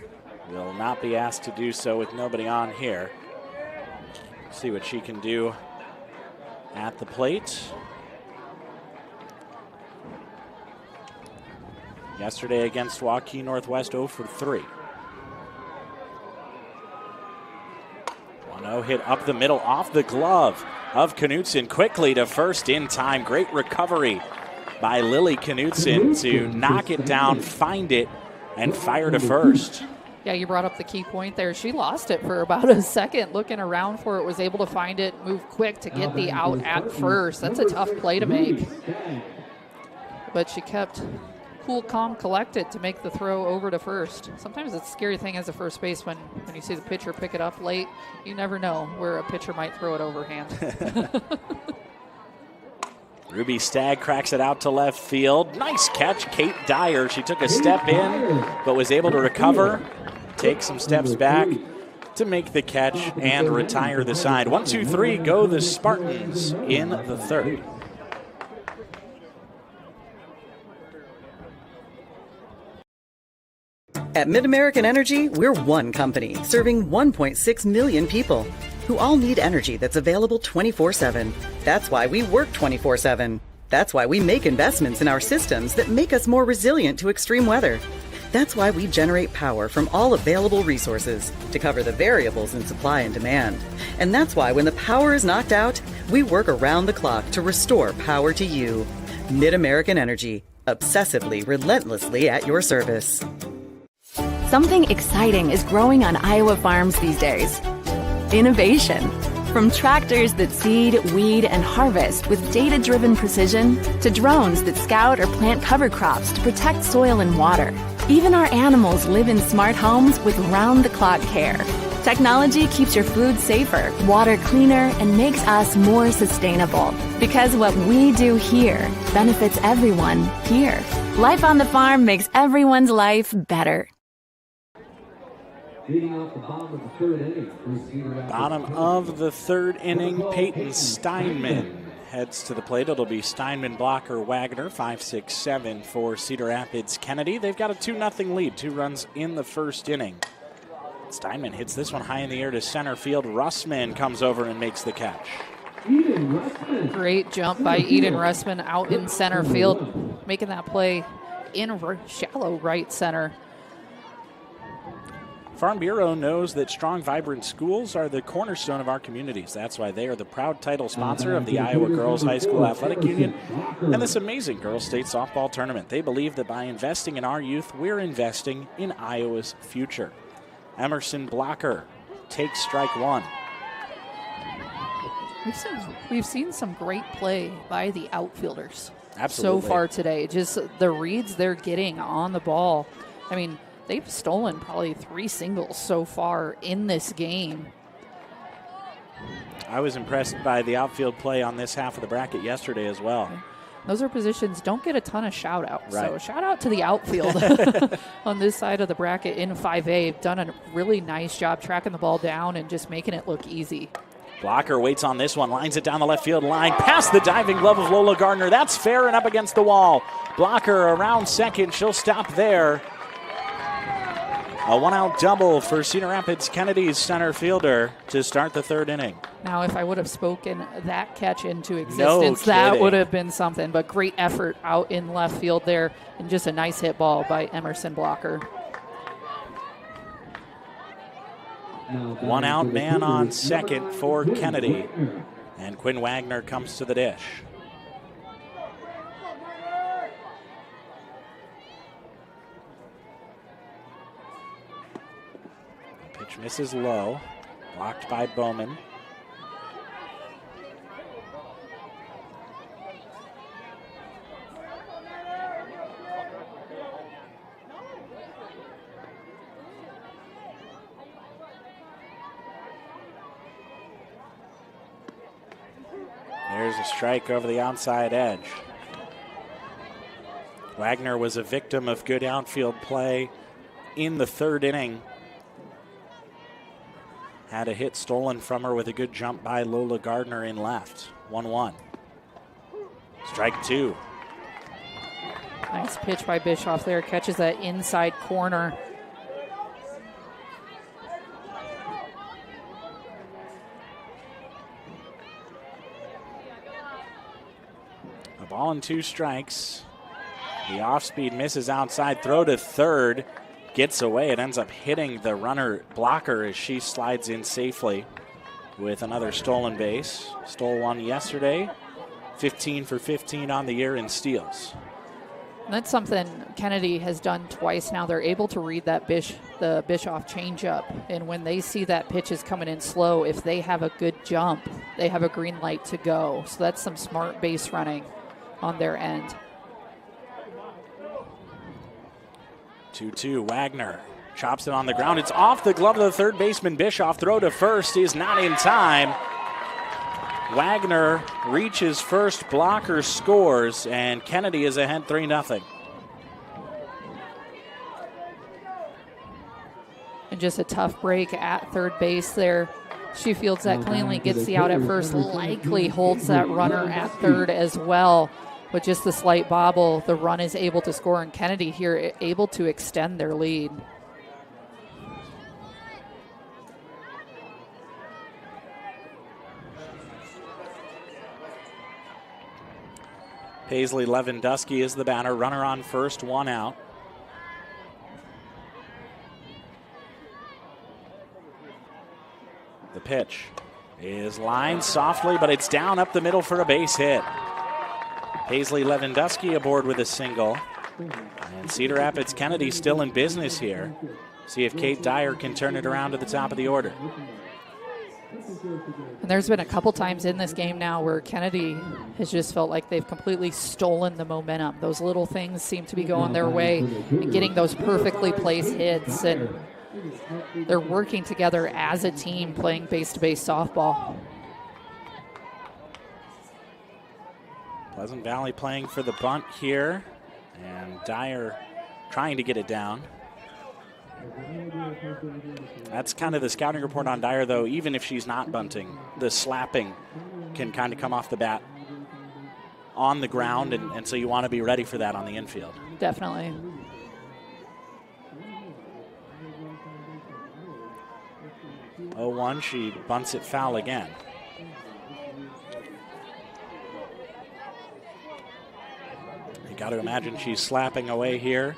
Speaker 3: Will not be asked to do so with nobody on here. See what she can do at the plate. Yesterday against Waukee Northwest, 0 for 3. 1-0 hit up the middle off the glove of Knutson. Quickly to first in time. Great recovery by Lily Knutson to knock it down, find it, and fire to first.
Speaker 4: Yeah, you brought up the key point there. She lost it for about a second, looking around for it, was able to find it, move quick to get the out at first. That's a tough play to make. But she kept cool, calm, collected to make the throw over to first. Sometimes it's a scary thing as a first baseman when you see the pitcher pick it up late. You never know where a pitcher might throw it overhand.
Speaker 3: Ruby Stagg cracks it out to left field. Nice catch, Kate Dyer. She took a step in, but was able to recover, take some steps back to make the catch and retire the side. 1, 2, 3, go the Spartans in the third.
Speaker 6: At MidAmerican Energy, we're one company serving 1.6 million people who all need energy that's available 24/7. That's why we work 24/7. That's why we make investments in our systems that make us more resilient to extreme weather. That's why we generate power from all available resources to cover the variables in supply and demand. And that's why when the power is knocked out, we work around the clock to restore power to you. MidAmerican Energy, obsessively, relentlessly at your service.
Speaker 7: Something exciting is growing on Iowa farms these days. Innovation. From tractors that seed, weed, and harvest with data-driven precision to drones that scout or plant cover crops to protect soil and water. Even our animals live in smart homes with round-the-clock care. Technology keeps your food safer, water cleaner, and makes us more sustainable. Because what we do here benefits everyone here. Life on the farm makes everyone's life better.
Speaker 3: Bottom of the third inning, Peyton Steinman heads to the plate. It'll be Steinman, Blocker, Wagner, 5, 6, 7 for Cedar Rapids Kennedy. They've got a 2-0 lead, 2 runs in the first inning. Steinman hits this one high in the air to center field. Russman comes over and makes the catch.
Speaker 4: Great jump by Eden Russman out in center field, making that play in shallow right center.
Speaker 3: Farm Bureau knows that strong, vibrant schools are the cornerstone of our communities. That's why they are the proud title sponsor of the Iowa Girls High School Athletic Union and this amazing girls state softball tournament. They believe that by investing in our youth, we're investing in Iowa's future. Emerson Blocker takes strike one.
Speaker 4: We've seen some great play by the outfielders
Speaker 3: Absolutely.
Speaker 4: so far today. Just the reads they're getting on the ball. I mean, they've stolen probably 3 singles so far in this game.
Speaker 3: I was impressed by the outfield play on this half of the bracket yesterday as well.
Speaker 4: Those are positions don't get a ton of shout outs.
Speaker 3: Right.
Speaker 4: So shout out to the outfield on this side of the bracket in 5A. Done a really nice job tracking the ball down and just making it look easy.
Speaker 3: Blocker waits on this one, lines it down the left field line, past the diving glove of Lola Gardner. That's fair and up against the wall. Blocker around second, she'll stop there. A one-out double for Cedar Rapids Kennedy's center fielder to start the third inning.
Speaker 4: Now, if I would have spoken that catch into existence, that would have been something. But great effort out in left field there, and just a nice hit ball by Emerson Blocker.
Speaker 3: One out, man on second for Kennedy. And Quinn Wagner comes to the dish. Pitch misses low, blocked by Bowman. There's a strike over the outside edge. Wagner was a victim of good outfield play in the third inning. Had a hit stolen from her with a good jump by Lola Gardner in left. 1-1. Strike two.
Speaker 4: Nice pitch by Bischoff there. Catches that inside corner.
Speaker 3: A ball and 2 strikes. The off-speed misses outside. Throw to third. Gets away. It ends up hitting the runner Blocker as she slides in safely with another stolen base. Stole one yesterday. 15 for 15 on the year in steals.
Speaker 4: And that's something Kennedy has done twice now. They're able to read that the Bischoff changeup. And when they see that pitch is coming in slow, if they have a good jump, they have a green light to go. So that's some smart base running on their end.
Speaker 3: 2-2, Wagner chops it on the ground. It's off the glove of the third baseman. Bischoff. Throw to first is not in time. Wagner reaches first, Blocker scores, and Kennedy is ahead 3-0.
Speaker 4: And just a tough break at third base there. She fields that cleanly, gets the out at first, likely holds that runner at third as well. With just the slight bobble, the run is able to score, and Kennedy here able to extend their lead.
Speaker 3: Paisley Lewandowski is the batter. Runner on first, 1 out. The pitch is lined softly, but it's down up the middle for a base hit. Paisley Lewandowski aboard with a single. And Cedar Rapids Kennedy still in business here. See if Kate Dyer can turn it around to the top of the order.
Speaker 4: And there's been a couple times in this game now where Kennedy has just felt like they've completely stolen the momentum. Those little things seem to be going their way and getting those perfectly placed hits. And they're working together as a team playing base-to-base softball.
Speaker 3: Pleasant Valley playing for the bunt here. And Dyer trying to get it down. That's kind of the scouting report on Dyer, though. Even if she's not bunting, the slapping can kind of come off the bat on the ground, and so you want to be ready for that on the infield.
Speaker 4: Definitely.
Speaker 3: Oh, 1, she bunts it foul again. You got to imagine she's slapping away here.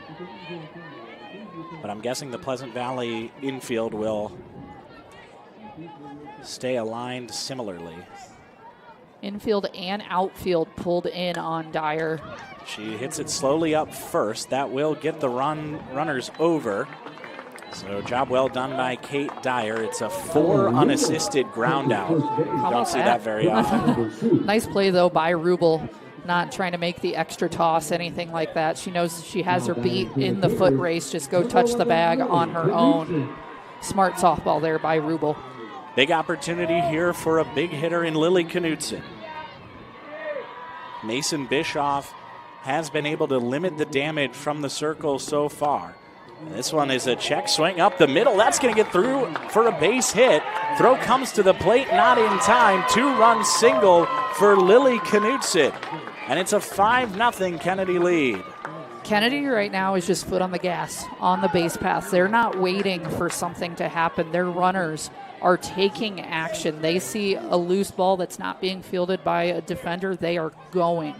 Speaker 3: But I'm guessing the Pleasant Valley infield will stay aligned similarly.
Speaker 4: Infield and outfield pulled in on Dyer.
Speaker 3: She hits it slowly up first. That will get the runners over. So job well done by Kate Dyer. It's a 4 unassisted ground out. Don't see that very often.
Speaker 4: Nice play, though, by Rubel. not trying to make the extra toss, anything like that. She knows she has her beat in the foot race. Just go touch the bag on her own. Smart softball there by Rubel.
Speaker 3: Big opportunity here for a big hitter in Lily Knutson. Mason Bischoff has been able to limit the damage from the circle so far. And this one is a check swing up the middle. That's going to get through for a base hit. Throw comes to the plate, not in time. 2-run single for Lily Knutson. And it's a 5-0 Kennedy lead.
Speaker 4: Kennedy right now is just foot on the gas on the base paths. They're not waiting for something to happen. Their runners are taking action. They see a loose ball that's not being fielded by a defender. They are going.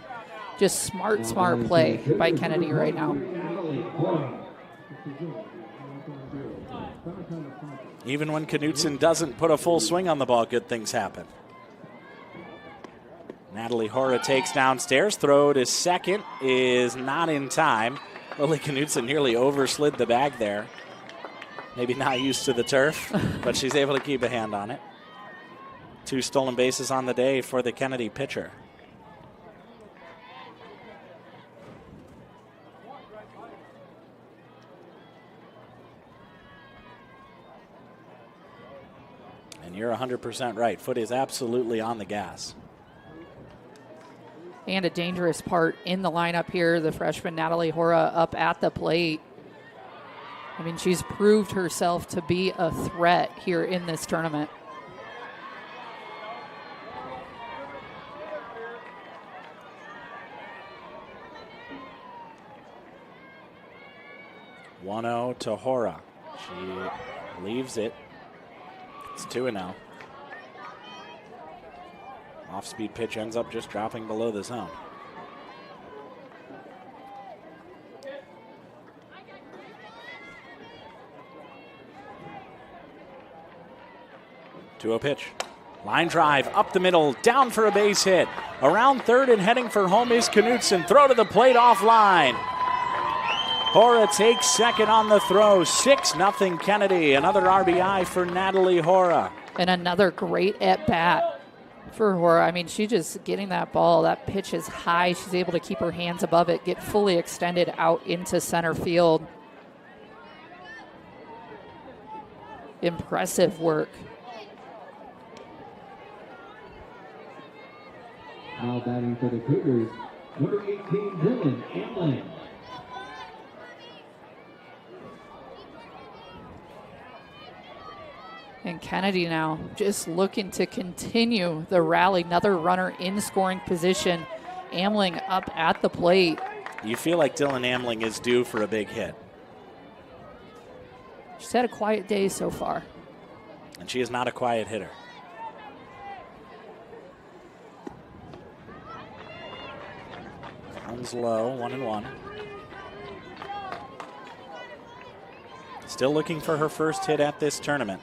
Speaker 4: Just smart play by Kennedy right now.
Speaker 3: Even when Knutson doesn't put a full swing on the ball, good things happen. Natalie Hora takes downstairs. Throw to second is not in time. Lily Knutson nearly overslid the bag there. Maybe not used to the turf, but she's able to keep a hand on it. 2 stolen bases on the day for the Kennedy pitcher. And you're 100% right. Foot is absolutely on the gas.
Speaker 4: And a dangerous part in the lineup here, the freshman Natalie Hora up at the plate. I mean, she's proved herself to be a threat here in this tournament.
Speaker 3: (1-0) to Hora. She leaves it. It's 2-0. Off-speed pitch ends up just dropping below the zone. To a pitch. Line drive up the middle, down for a base hit. Around third and heading for home is Knutson. Throw to the plate offline. Hora takes second on the throw. 6-0 Kennedy. Another RBI for Natalie Hora.
Speaker 4: And another great at-bat for Hora. I mean, she's just getting that ball. That pitch is high. She's able to keep her hands above it, get fully extended out into center field. Impressive work.
Speaker 5: Now batting for the Cougars, number 18, Dylan Amling.
Speaker 4: And Kennedy now just looking to continue the rally. Another runner in scoring position. Amling up at the plate.
Speaker 3: You feel like Dylan Amling is due for a big hit.
Speaker 4: She's had a quiet day so far.
Speaker 3: And she is not a quiet hitter. Runs low, 1-1. Still looking for her first hit at this tournament.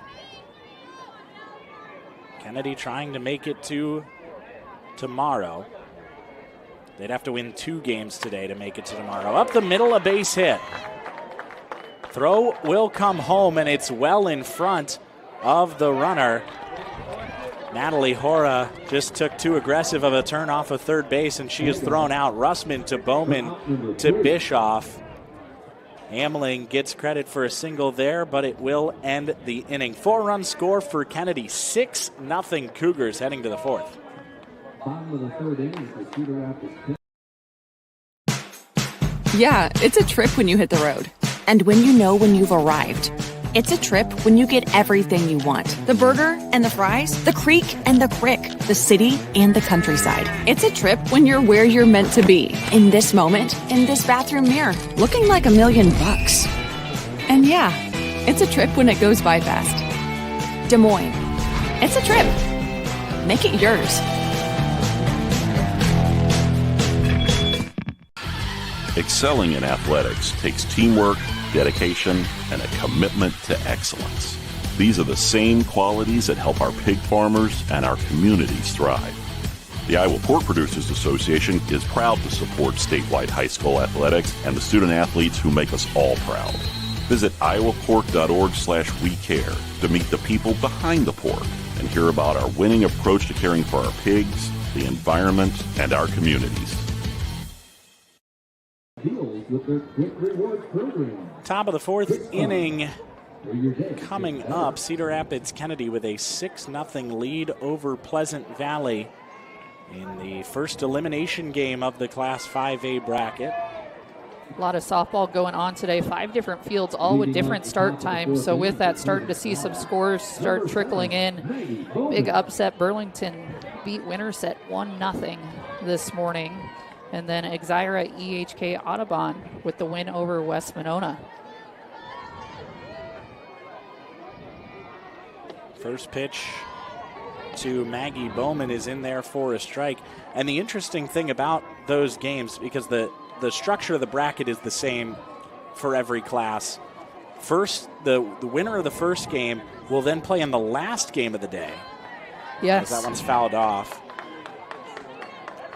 Speaker 3: Kennedy trying to make it to tomorrow. They'd have to win 2 games today to make it to tomorrow. Up the middle, a base hit. Throw will come home, and it's well in front of the runner. Natalie Hora just took too aggressive of a turn off of third base, and she is thrown out. Russman to Bowman to Bischoff. Amling gets credit for a single there, but it will end the inning. 4-run score for Kennedy. 6-0 Cougars heading to the 4th.
Speaker 5: Bottom of the 3rd inning for Cedar Rapids.
Speaker 7: Yeah, it's a trip when you hit the road. And when you know when you've arrived. It's a trip when you get everything you want. The burger and the fries, the creek and the crick, the city and the countryside. It's a trip when you're where you're meant to be. In this moment, in this bathroom mirror, looking like $1 million. And yeah, it's a trip when it goes by fast. Des Moines. It's a trip. Make it yours.
Speaker 14: Excelling in athletics takes teamwork, dedication, and a commitment to excellence. These are the same qualities that help our pig farmers and our communities thrive. The Iowa Pork Producers Association is proud to support statewide high school athletics and the student athletes who make us all proud. Visit iowapork.org/WeCare to meet the people behind the pork and hear about our winning approach to caring for our pigs, the environment, and our communities.
Speaker 5: with their quick rewards program.
Speaker 3: Top of the fourth inning coming up. Cedar Rapids Kennedy with a 6-0 lead over Pleasant Valley in the first elimination game of the Class 5A bracket.
Speaker 4: A lot of softball going on today. 5 different fields, all with different start times. So with that, starting to see some scores start trickling in. Big upset. Burlington beat Winterset 1-0 this morning. And then Exira EHK Audubon with the win over West Monona.
Speaker 3: First pitch to Maggie Bowman is in there for a strike. And the interesting thing about those games, because the structure of the bracket is the same for every class. First, the winner of the first game will then play in the last game of the day.
Speaker 4: Yes.
Speaker 3: That one's fouled off.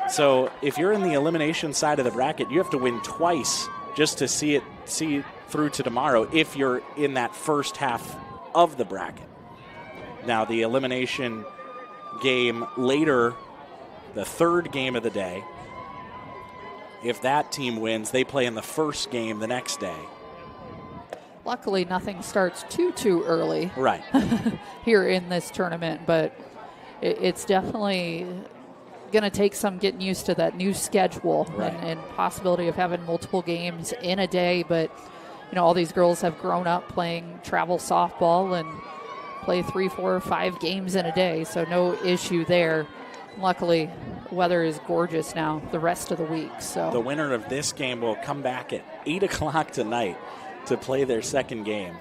Speaker 3: So if you're in the elimination side of the bracket, you have to win twice just to see through to tomorrow if you're in that first half of the bracket. Now, the elimination game later, the third game of the day, if that team wins, they play in the first game the next day.
Speaker 4: Luckily, nothing starts too early.
Speaker 3: Right.
Speaker 4: Here in this tournament, but it's definitely going to take some getting used to that new schedule.
Speaker 3: Right.
Speaker 4: and possibility of having multiple games in a day. But, all these girls have grown up playing travel softball and play 3, 4, 5 games in a day, so no issue there. Luckily, weather is gorgeous now the rest of the week. So
Speaker 3: the winner of this game will come back at 8 o'clock tonight to play their second game.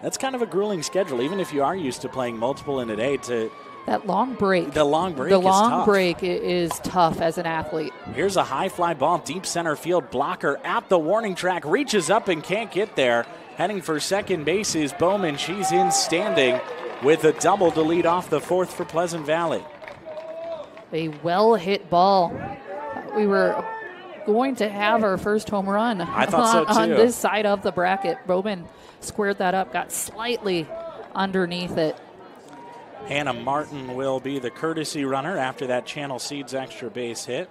Speaker 3: That's kind of a grueling schedule, even if you are used to playing multiple in a day.
Speaker 4: That long break.
Speaker 3: The long break
Speaker 4: is tough as an athlete.
Speaker 3: Here's a high fly ball, deep center field. Blocker at the warning track, reaches up and can't get there. Heading for second base is Bowman. She's in standing with a double to lead off the fourth for Pleasant Valley.
Speaker 4: A well-hit ball. We were going to have our first home run
Speaker 3: I thought so too.
Speaker 4: On this side of the bracket. Bowman squared that up, got slightly underneath it.
Speaker 3: Hannah Martin will be the courtesy runner after that Channel Seeds extra base hit.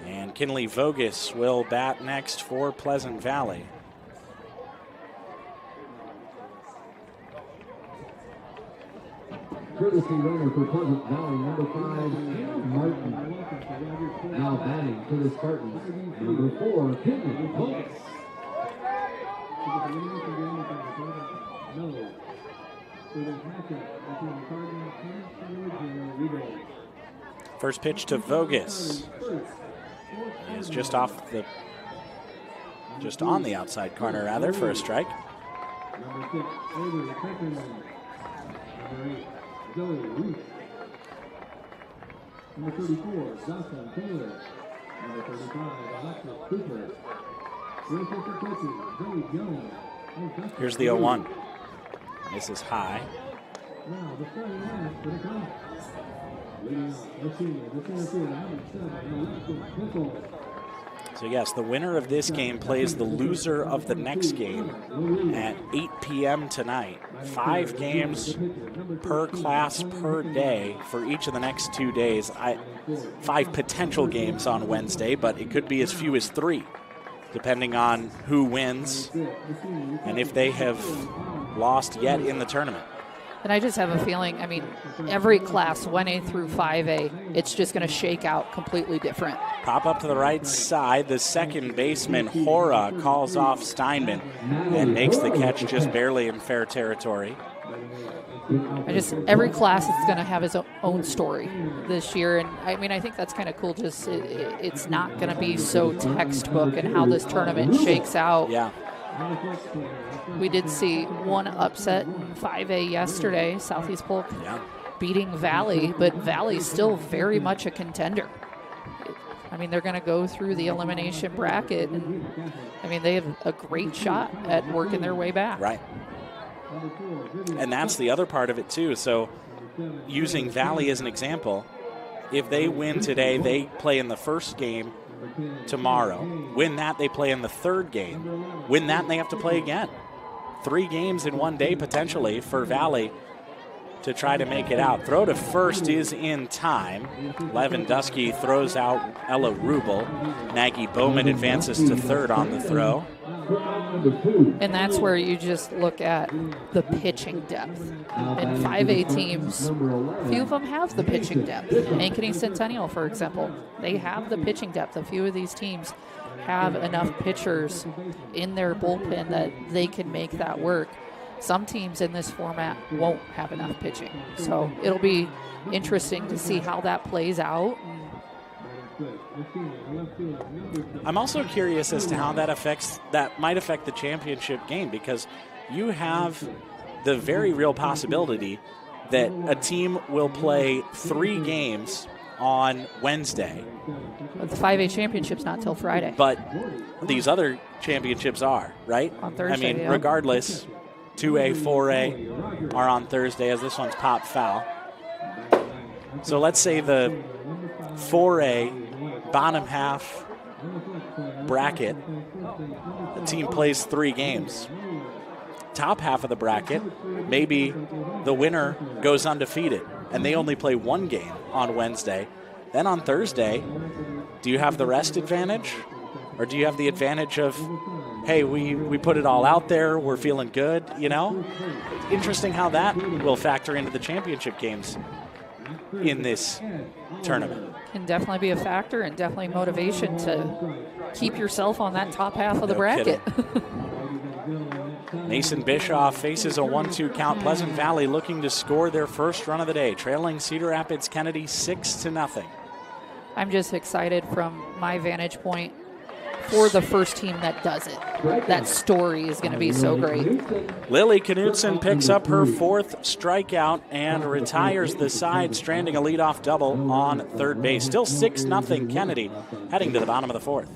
Speaker 3: And Kinley Vogus will bat next for Pleasant Valley.
Speaker 5: Courtesy runner for Pleasant Valley, number 5, Hannah Martin. Now batting for the Spartans, number 4, Kinley Vogus.
Speaker 3: First pitch to Vogus is just on the outside corner rather for a strike.
Speaker 5: Number 6, Avery Peckerman. Number 8, Zoe Ruth. Number 34, Jocelyn Taylor. Number 35, Alexis Cooper.
Speaker 3: Here's the 0-1. This is high.
Speaker 5: Now the starting lineup for the Cubs. Leading off, the senior, the center fielder, number 7, Alexis Pickle.
Speaker 3: So yes, the winner of this game plays the loser of the next game at 8 p.m. tonight. 5 games per class per day for each of the next 2 days. 5 potential games on Wednesday, but it could be as few as 3, depending on who wins and if they have lost yet in the tournament.
Speaker 4: And I just have a feeling, every class, 1A through 5A, it's just going to shake out completely different.
Speaker 3: Pop up to the right side. The second baseman, Hora, calls off Steinman and makes the catch just barely in fair territory.
Speaker 4: Every class is going to have its own story this year. And I think that's kind of cool. Just it's not going to be so textbook in how this tournament shakes out.
Speaker 3: Yeah.
Speaker 4: We did see one upset in 5A yesterday, Southeast Polk beating Valley, but Valley's still very much a contender. They're going to go through the elimination bracket, and they have a great shot at working their way back.
Speaker 3: Right. And that's the other part of it too. So using Valley as an example, if they win today, they play in the first game tomorrow. Win that, they play in the third game. Win that, and they have to play again. 3 games in one day potentially for Valley to try to make it out. Throw to first is in time. Lewandowski throws out Ella Rubel. Maggie Bowman advances to third on the throw.
Speaker 4: And that's where you just look at the pitching depth. In 5A teams, a few of them have the pitching depth. Ankeny Centennial, for example, they have the pitching depth. A few of these teams have enough pitchers in their bullpen that they can make that work. Some teams in this format won't have enough pitching. So it'll be interesting to see how that plays out.
Speaker 3: I'm also curious as to how that might affect the championship game, because you have the very real possibility that a team will play 3 games on Wednesday.
Speaker 4: But the 5A championship's not till Friday.
Speaker 3: But these other championships are, right?
Speaker 4: On Thursday,
Speaker 3: I mean,
Speaker 4: yeah.
Speaker 3: regardless, 2A, 4A are on Thursday, as this one's pop foul. So let's say the 4A bottom half bracket, the team plays 3 games. Top half of the bracket, maybe the winner goes undefeated and they only play 1 game on Wednesday. Then on Thursday, do you have the rest advantage? Or do you have the advantage of, hey, we put it all out there, we're feeling good, you know? Interesting how that will factor into the championship games in this tournament.
Speaker 4: Can definitely be a factor, and definitely motivation to keep yourself on that top half of the bracket.
Speaker 3: Mason Bischoff faces a 1-2 count. Pleasant Valley looking to score their first run of the day, trailing Cedar Rapids Kennedy 6-0.
Speaker 4: I'm just excited from my vantage point for the first team that does it. That story is going to be so great.
Speaker 3: Lily Knutson picks up her 4th strikeout and retires the side, stranding a leadoff double on third base. Still 6-0 Kennedy, heading to the bottom of the 4th.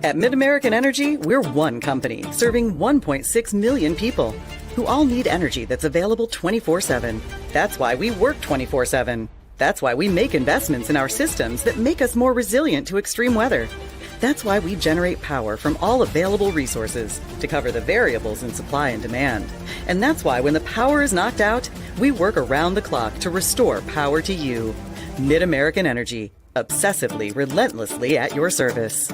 Speaker 6: At MidAmerican Energy, we're one company serving 1.6 million people who all need energy that's available 24/7. That's why we work 24/7. That's why we make investments in our systems that make us more resilient to extreme weather. That's why we generate power from all available resources to cover the variables in supply and demand. And that's why when the power is knocked out, we work around the clock to restore power to you. MidAmerican Energy, obsessively, relentlessly at your service.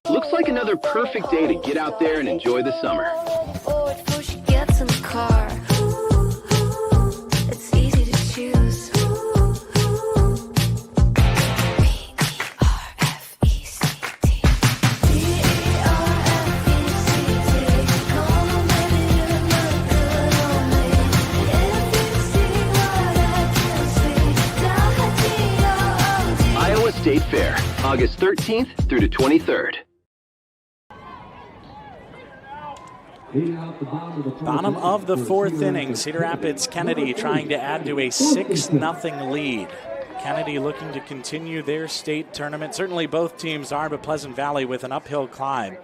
Speaker 15: Looks like another perfect day to get out there and enjoy the summer.
Speaker 10: Forward before she gets in the car. It's easy to choose.
Speaker 15: Iowa State Fair, August 13th through the 23rd.
Speaker 3: Bottom of the 4th inning, Cedar Rapids Kennedy trying to add to a 6-0 lead. Kennedy looking to continue their state tournament. Certainly both teams are, but Pleasant Valley with an uphill climb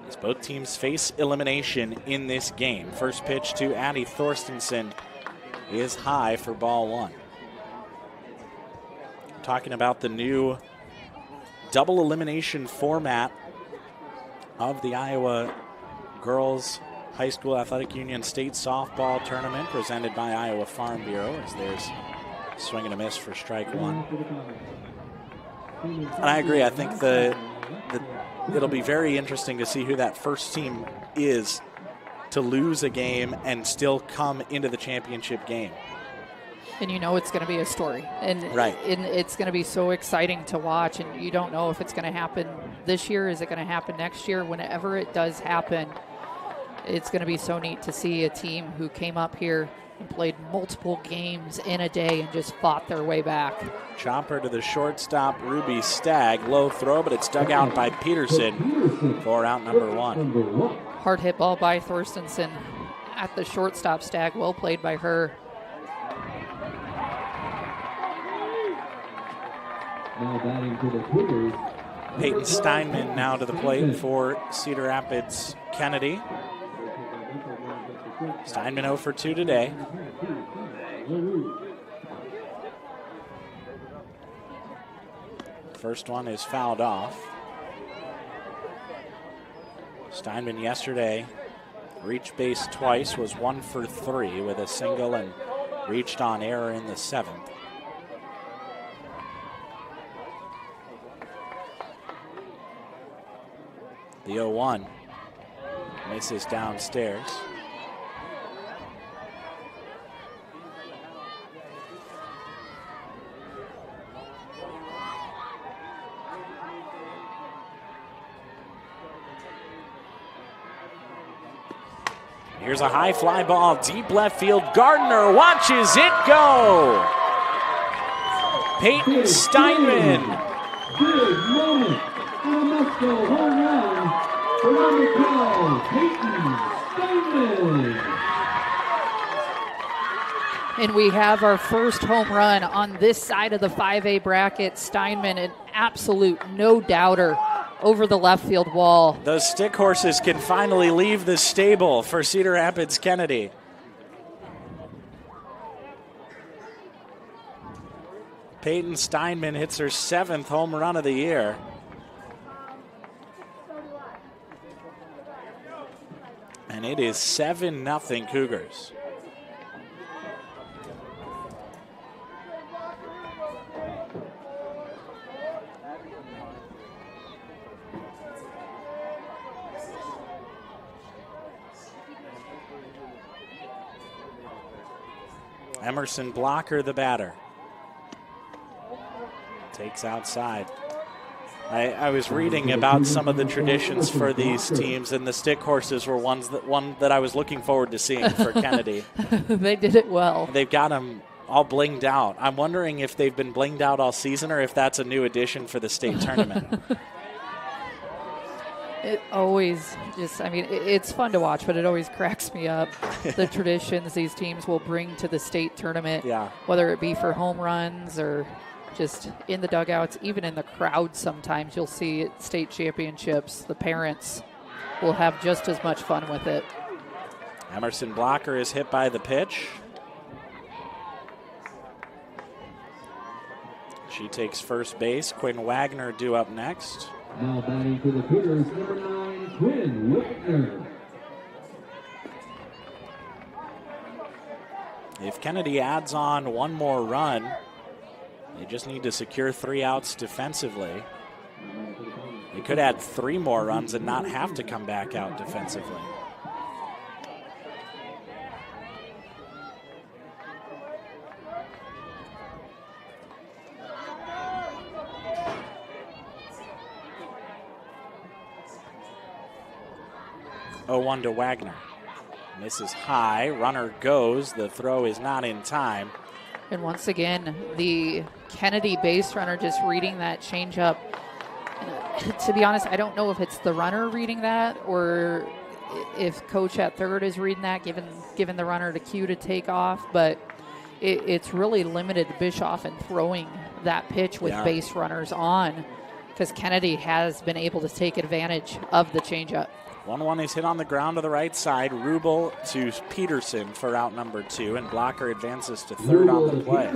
Speaker 3: as both teams face elimination in this game. First pitch to Addie Thorstensen is high for ball 1. Talking about the new double elimination format of the Iowa Girls High School Athletic Union State Softball Tournament presented by Iowa Farm Bureau, as there's a swing and a miss for strike 1. And I agree. I think it'll be very interesting to see who that first team is to lose a game and still come into the championship game.
Speaker 4: And you know it's going to be a story. And,
Speaker 3: right.
Speaker 4: And it's going to be so exciting to watch. And you don't know if it's going to happen this year. Is it going to happen next year? Whenever it does happen, it's going to be so neat to see a team who came up here and played multiple games in a day and just fought their way back.
Speaker 3: Chopper to the shortstop, Ruby Stagg. Low throw, but it's dug out by Peterson for out number 1.
Speaker 4: Hard hit ball by Thorstensen at the shortstop. Stagg, well played by her.
Speaker 5: Now batting to the Tigers.
Speaker 3: Peyton Steinman now to the plate for Cedar Rapids Kennedy. Steinman 0 for 2 today. First one is fouled off. Steinman yesterday Reached base twice, was 1 for 3 with a single and reached on error in the 7th. The 0-1 misses downstairs. Here's a high fly ball, deep left field. Gardner watches it go. Peyton Steinman.
Speaker 5: Big moment. And a must-go home run for number 12, Peyton Steinman.
Speaker 4: And we have our first home run on this side of the 5A bracket. Steinman, an absolute no-doubter over the left field wall.
Speaker 3: Those stick horses can finally leave the stable for Cedar Rapids Kennedy. Peyton Steinman hits her 7th home run of the year. And it is 7-0 Cougars. Emerson Blocker, the batter. Takes outside. I was reading about some of the traditions for these teams, and the stick horses were one that I was looking forward to seeing for Kennedy.
Speaker 4: They did it well.
Speaker 3: They've got them all blinged out. I'm wondering if they've been blinged out all season or if that's a new addition for the state tournament.
Speaker 4: It always just, I mean, it's fun to watch, but it always cracks me up. The traditions these teams will bring to the state tournament,
Speaker 3: yeah,
Speaker 4: whether it be for home runs or just in the dugouts, even in the crowd sometimes you'll see at state championships, the parents will have just as much fun with it.
Speaker 3: Emerson Blocker is hit by the pitch. She takes first base. Quinn Wagner due up next.
Speaker 5: Now batting for the Cougars, number 9, Quinn Wagner.
Speaker 3: If Kennedy adds on one more run, they just need to secure 3 outs defensively. They could add 3 more runs and not have to come back out defensively. Oh, 1 to Wagner. Misses high. Runner goes. The throw is not in time.
Speaker 4: And once again, the Kennedy base runner just reading that changeup. To be honest, I don't know if it's the runner reading that or if coach at third is reading that, given the runner the cue to take off. But it's really limited Bischoff in throwing that pitch with base runners on because Kennedy has been able to take advantage of the changeup.
Speaker 3: 1-1 is hit on the ground to the right side. Rubel to Peterson for out number 2, and Blocker advances to third on the play.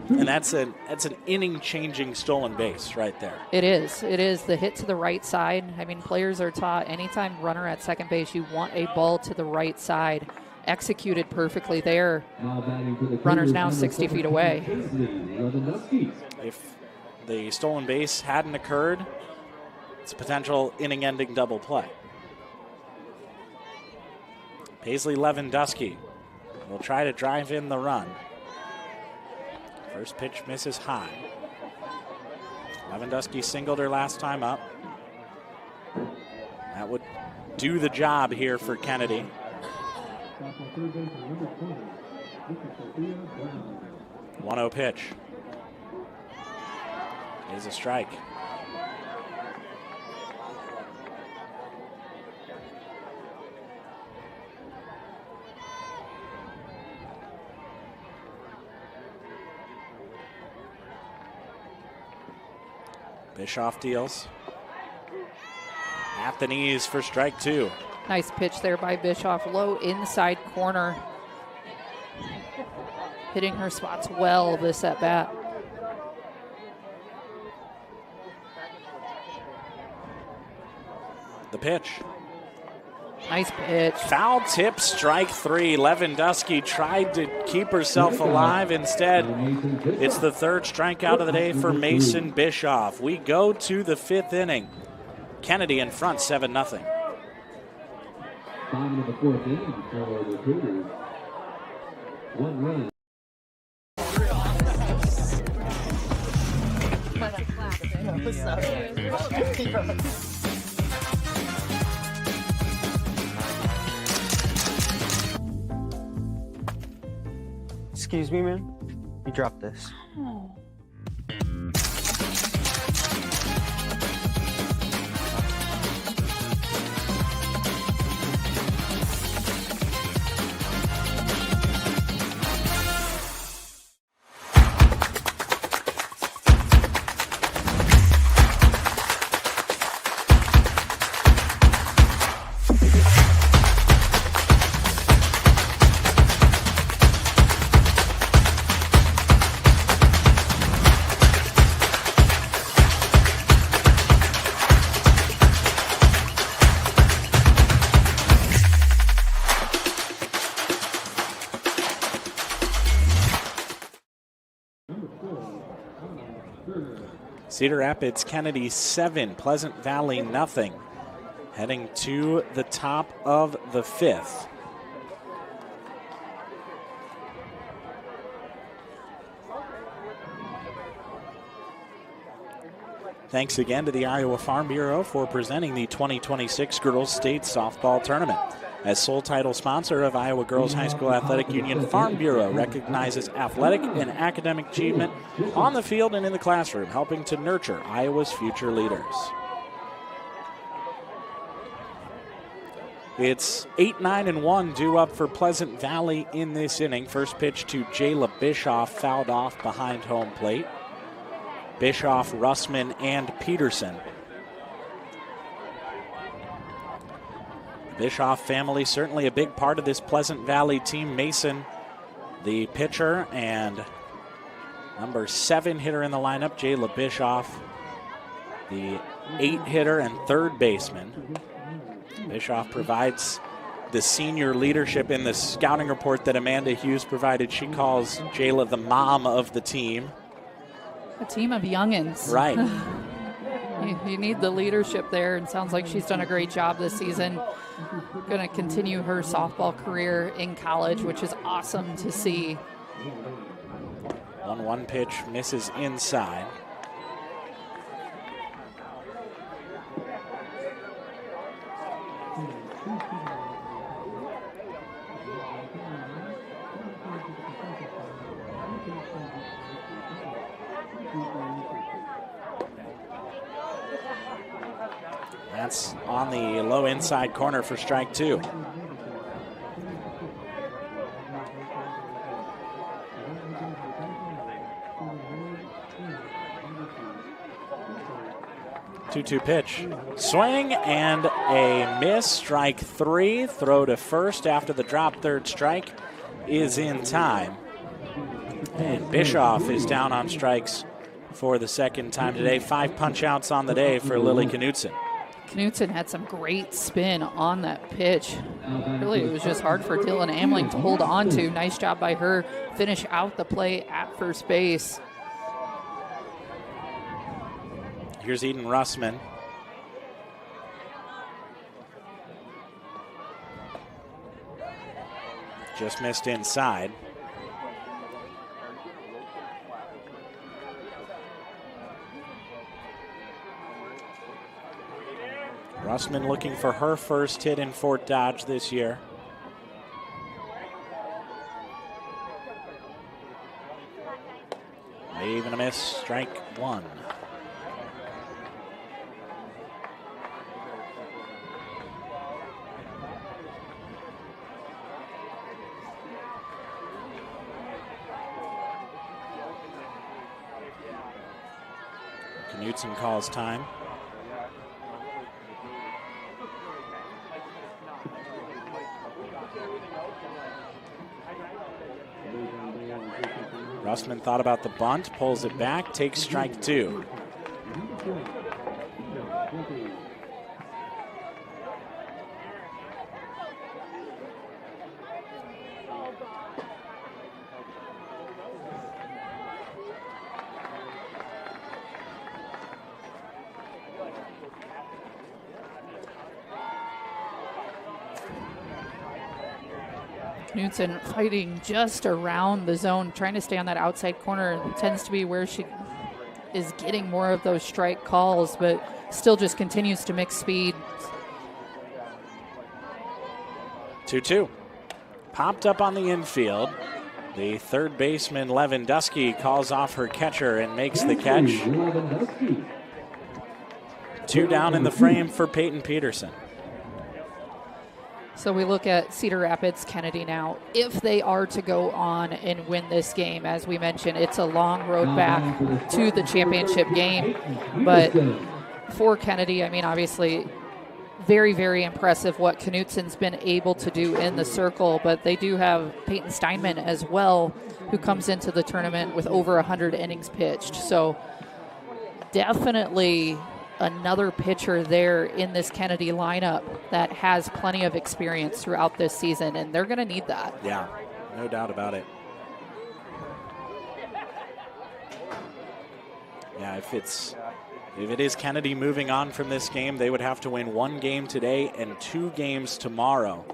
Speaker 3: And that's an inning-changing stolen base right there.
Speaker 4: It is. It is the hit to the right side. I mean, players are taught anytime runner at second base, you want a ball to the right side. Executed perfectly there. Runner's now 60 feet away.
Speaker 3: If the stolen base hadn't occurred, it's a potential inning-ending double play. Paisley Lewandowski will try to drive in the run. First pitch misses high. Lewandowski singled her last time up. That would do the job here for Kennedy. 1-0 pitch. Is a strike. Bischoff deals. At the knees for strike 2.
Speaker 4: Nice pitch there by Bischoff. Low inside corner. Hitting her spots well this at bat.
Speaker 3: The pitch.
Speaker 4: Nice pitch.
Speaker 3: Foul tip, strike 3. Lewandowski tried to keep herself alive. Instead, it's the third strikeout of the day for Mason Bischoff. We go to the 5th inning. Kennedy in front, 7-0.
Speaker 5: Bottom of the 4th inning for the Cougars. 1 run.
Speaker 16: Excuse me, man. You dropped this.
Speaker 3: Cedar Rapids, Kennedy 7, Pleasant Valley nothing. Heading to the top of the 5th. Thanks again to the Iowa Farm Bureau for presenting the 2026 Girls State Softball Tournament. As sole title sponsor of Iowa Girls High School Athletic Union, Farm Bureau recognizes athletic and academic achievement on the field and in the classroom, helping to nurture Iowa's future leaders. It's 8-9-1 due up for Pleasant Valley in this inning. First pitch to Jayla Bischoff, fouled off behind home plate. Bischoff, Russman, and Peterson. Bischoff family certainly a big part of this Pleasant Valley team. Mason, the pitcher, and number 7 hitter in the lineup, Jayla Bischoff, the 8 hitter and third baseman. Bischoff provides the senior leadership in the scouting report that Amanda Hughes provided. She calls Jayla the mom of the team.
Speaker 4: A team of youngins.
Speaker 3: Right.
Speaker 4: You need the leadership there, and sounds like she's done a great job this season. Going to continue her softball career in college, which is awesome to see.
Speaker 3: 1-1 pitch misses inside. That's on the low inside corner for strike 2. Two-two pitch. Swing and a miss. Strike 3. Throw to first after the drop. Third strike is in time. And Bischoff is down on strikes for the second time today. 5 punch outs on the day for Lily Knutson.
Speaker 4: Knutson had some great spin on that pitch. Really, it was just hard for Dylan Amling to hold on to. Nice job by her. Finish out the play at first base.
Speaker 3: Here's Eden Russman. Just missed inside. Russman looking for her first hit in Fort Dodge this year. Wave and a miss, strike 1. Knutson calls time. Russman thought about the bunt, pulls it back, takes strike 2.
Speaker 4: Knudsen fighting just around the zone, trying to stay on that outside corner. It tends to be where she is getting more of those strike calls, but still just continues to mix speed.
Speaker 3: 2-2. Popped up on the infield. The third baseman, Lewandowski, calls off her catcher and makes the catch. 2 down in the frame for Peyton Peterson.
Speaker 4: So we look at Cedar Rapids Kennedy now. If they are to go on and win this game, as we mentioned, it's a long road back to the championship game. But for Kennedy, I mean, obviously, very, very impressive what Knudsen's been able to do in the circle. But they do have Peyton Steinman as well, who comes into the tournament with over 100 innings pitched. So definitely another pitcher there in this Kennedy lineup that has plenty of experience throughout this season, and they're going to need that.
Speaker 3: Yeah, no doubt about it. Yeah, if it is Kennedy moving on from this game, they would have to win 1 game today and 2 games tomorrow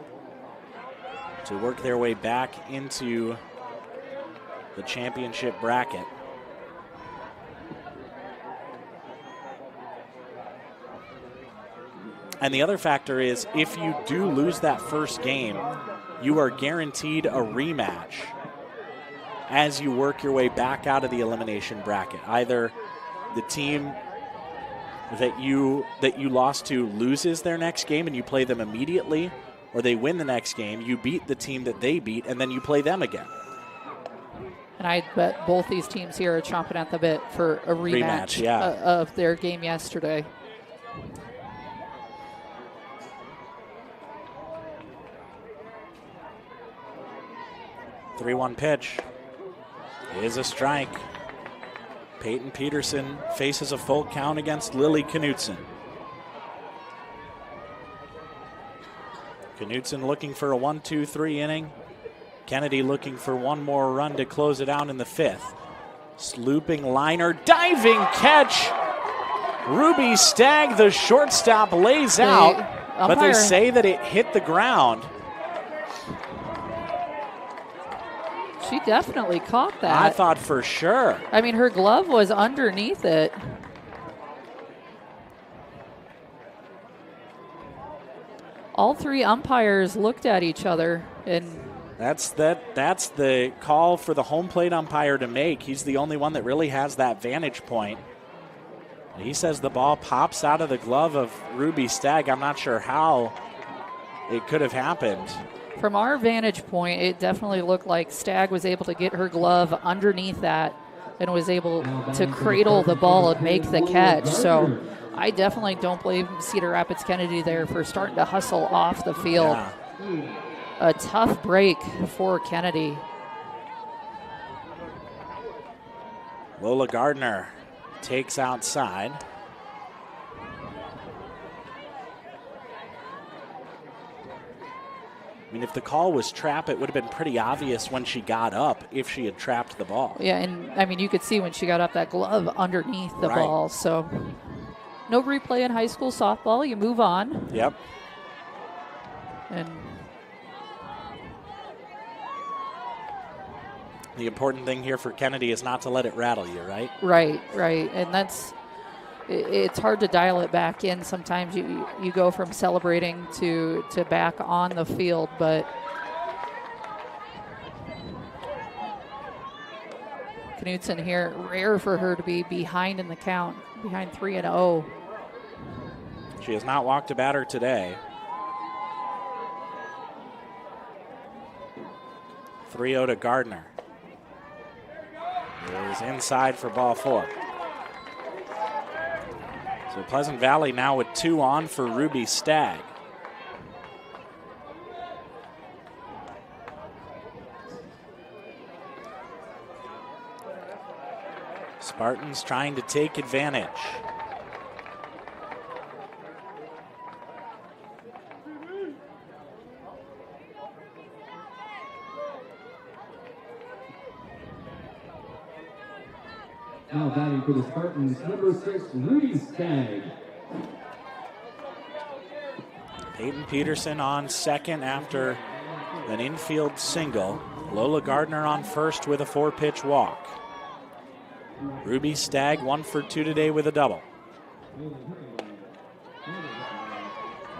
Speaker 3: to work their way back into the championship bracket. And the other factor is, if you do lose that first game, you are guaranteed a rematch as you work your way back out of the elimination bracket. Either the team that you lost to loses their next game and you play them immediately, or they win the next game, you beat the team that they beat, and then you play them again.
Speaker 4: And I bet both these teams here are chomping at the bit for a rematch
Speaker 3: yeah.
Speaker 4: Of their game yesterday.
Speaker 3: Three-one pitch is a strike. Peyton Peterson faces a full count against Lily Knudsen. Knudsen looking for a 1-2-3 inning. Kennedy looking for one more run to close it out in the 5th. Slooping liner, diving catch. Ruby Stagg, the shortstop, lays out, but they say that it hit the ground.
Speaker 4: She definitely caught that.
Speaker 3: I thought for sure.
Speaker 4: I mean, her glove was underneath it. All 3 umpires looked at each other, and
Speaker 3: that's the call for the home plate umpire to make. He's the only one that really has that vantage point. He says the ball pops out of the glove of Ruby Stagg. I'm not sure how it could have happened.
Speaker 4: From our vantage point, it definitely looked like Stagg was able to get her glove underneath that and was able to cradle the ball and make the catch. So I definitely don't blame Cedar Rapids Kennedy there for starting to hustle off the field.
Speaker 3: Yeah.
Speaker 4: A tough break for Kennedy.
Speaker 3: Lola Gardner takes outside. I mean, if the call was trap, it would have been pretty obvious when she got up if she had trapped the ball.
Speaker 4: Yeah, and I mean, you could see when she got up that glove underneath the ball. So no replay in high school softball. You move on.
Speaker 3: Yep.
Speaker 4: And
Speaker 3: the important thing here for Kennedy is not to let it rattle you, right?
Speaker 4: Right. And it's hard to dial it back in. Sometimes you go from celebrating to back on the field, but Knudsen here, rare for her to be behind in the count, behind 3-0.
Speaker 3: She has not walked a batter today. 3-0 to Gardner. It is inside for ball 4. So Pleasant Valley now with 2 on for Ruby Stagg. Spartans trying to take advantage.
Speaker 5: Now batting for the Spartans, number 6, Ruby Stagg.
Speaker 3: Peyton Peterson on second after an infield single. Lola Gardner on first with a 4-pitch walk. Ruby Stagg 1 for 2 today with a double.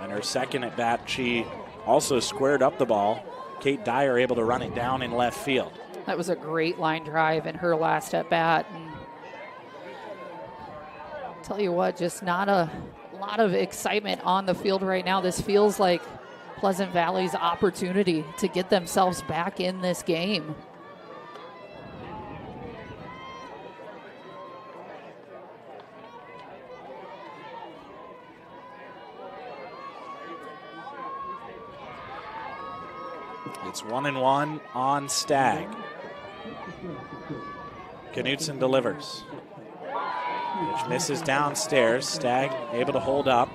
Speaker 3: And her second at bat, she also squared up the ball. Kate Dyer able to run it down in left field.
Speaker 4: That was a great line drive in her last at bat. And tell you what, just not a lot of excitement on the field right now. This feels like Pleasant Valley's opportunity to get themselves back in this game.
Speaker 3: It's 1-1 on Stagg. Knutson delivers. Which misses downstairs. Stagg able to hold up.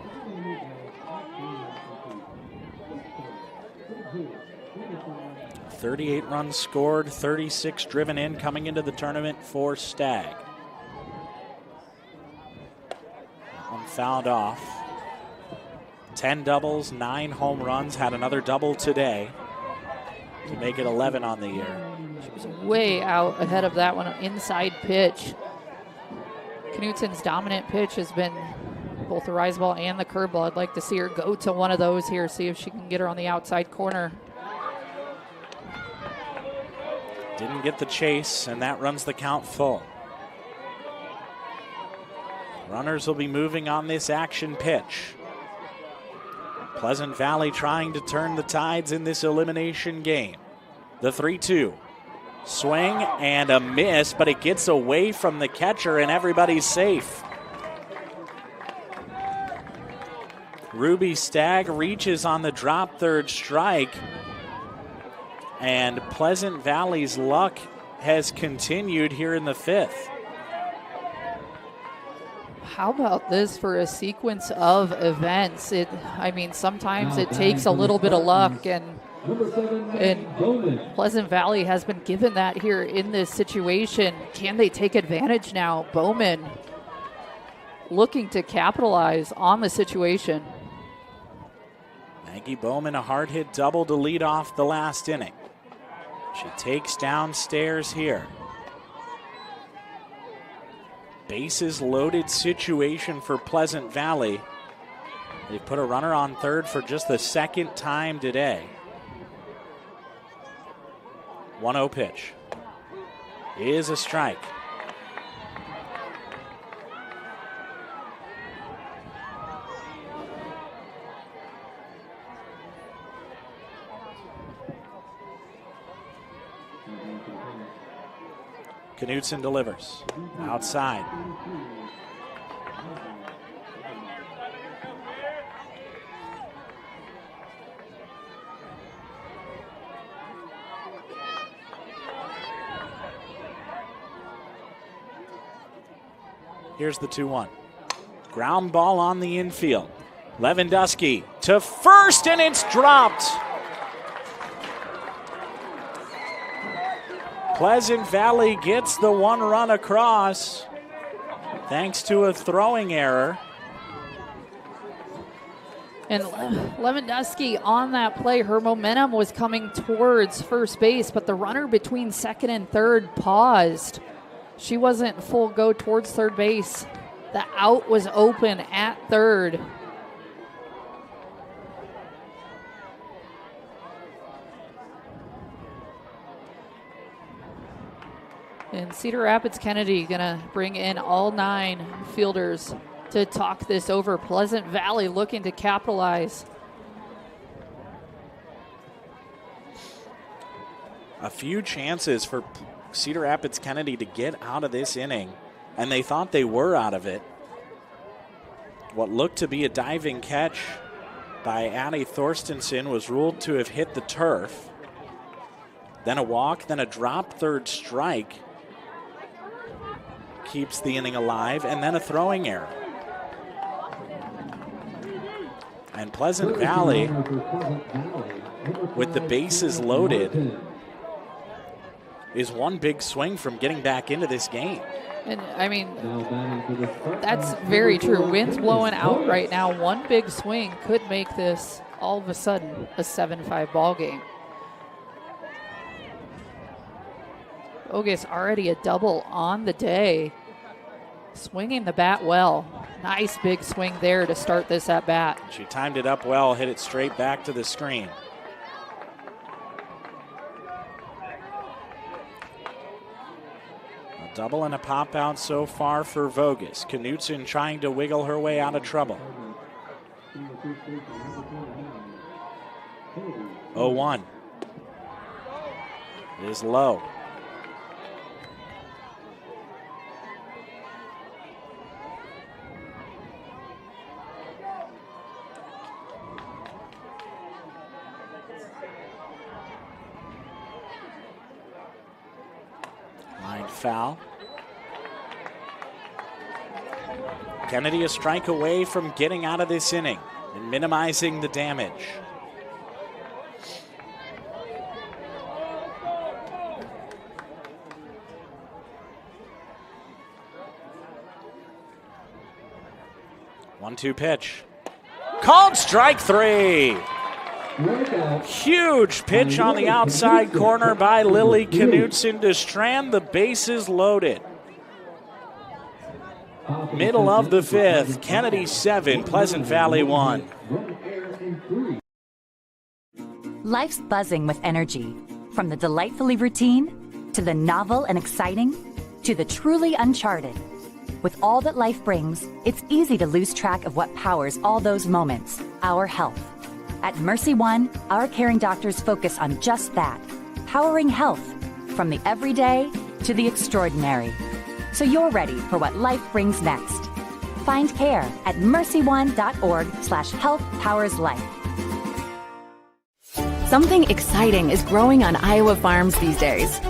Speaker 3: "38 runs scored, 36 driven in coming into the tournament for Stagg. That one fouled off. 10 doubles, 9 home runs, had another double today to make it 11 on the year.
Speaker 4: She was way out ahead of that one, inside pitch. Knutson's dominant pitch has been both the rise ball and the curveball. I'd like to see her go to one of those here, see if she can get her on the outside corner.
Speaker 3: Didn't get the chase, and that runs the count full. Runners will be moving on this action pitch. Pleasant Valley trying to turn the tides in this elimination game. The 3-2. Swing and a miss, but it gets away from the catcher and everybody's safe. Ruby Stagg reaches on the drop third strike, and Pleasant Valley's luck has continued here in the 5th.
Speaker 4: How about this for a sequence of events? Sometimes it takes a little bit of luck, and Pleasant Valley has been given that here in this situation. Can they take advantage now? Bowman looking to capitalize on the situation.
Speaker 3: Maggie Bowman, a hard hit double to lead off the last inning. She takes downstairs here. Bases loaded situation for Pleasant Valley. They put a runner on third for just the second time today. 1-0 pitch is a strike. Knutson delivers outside. Here's the 2-1. Ground ball on the infield. Lewandowski to first, and it's dropped. Pleasant Valley gets the 1 run across thanks to a throwing error.
Speaker 4: And Lewandowski on that play, her momentum was coming towards first base, but the runner between second and third paused. She wasn't full go towards third base. The out was open at third. And Cedar Rapids Kennedy gonna bring in all 9 fielders to talk this over. Pleasant Valley looking to capitalize.
Speaker 3: A few chances for Cedar Rapids Kennedy to get out of this inning, and they thought they were out of it. What looked to be a diving catch by Addie Thorstensen was ruled to have hit the turf. Then a walk, then a drop third strike keeps the inning alive, and then a throwing error. And Pleasant Valley, with the bases loaded, is one big swing from getting back into this game.
Speaker 4: And that's very true. Wind's blowing out right now. One big swing could make this all of a sudden a 7-5 ball game. Voges already a double on the day. Swinging the bat well. Nice big swing there to start this at bat.
Speaker 3: She timed it up well, hit it straight back to the screen. A double and a pop out so far for Voges. Knutson trying to wiggle her way out of trouble. 0-1. It is low. Line foul. Kennedy a strike away from getting out of this inning and minimizing the damage. One-two pitch. Called strike three. Huge pitch on the outside corner by Lily Knutson to strand the bases loaded. Middle of the fifth, Kennedy 7, Pleasant Valley 1.
Speaker 17: Life's buzzing with energy. From the delightfully routine, to the novel and exciting, to the truly uncharted. With all that life brings, it's easy to lose track of what powers all those moments, our health. At Mercy One, our caring doctors focus on just that, powering health, from the everyday to the extraordinary. So you're ready for what life brings next. Find care at mercyone.org/healthpowerslife.
Speaker 7: Something exciting is growing on Iowa farms these days.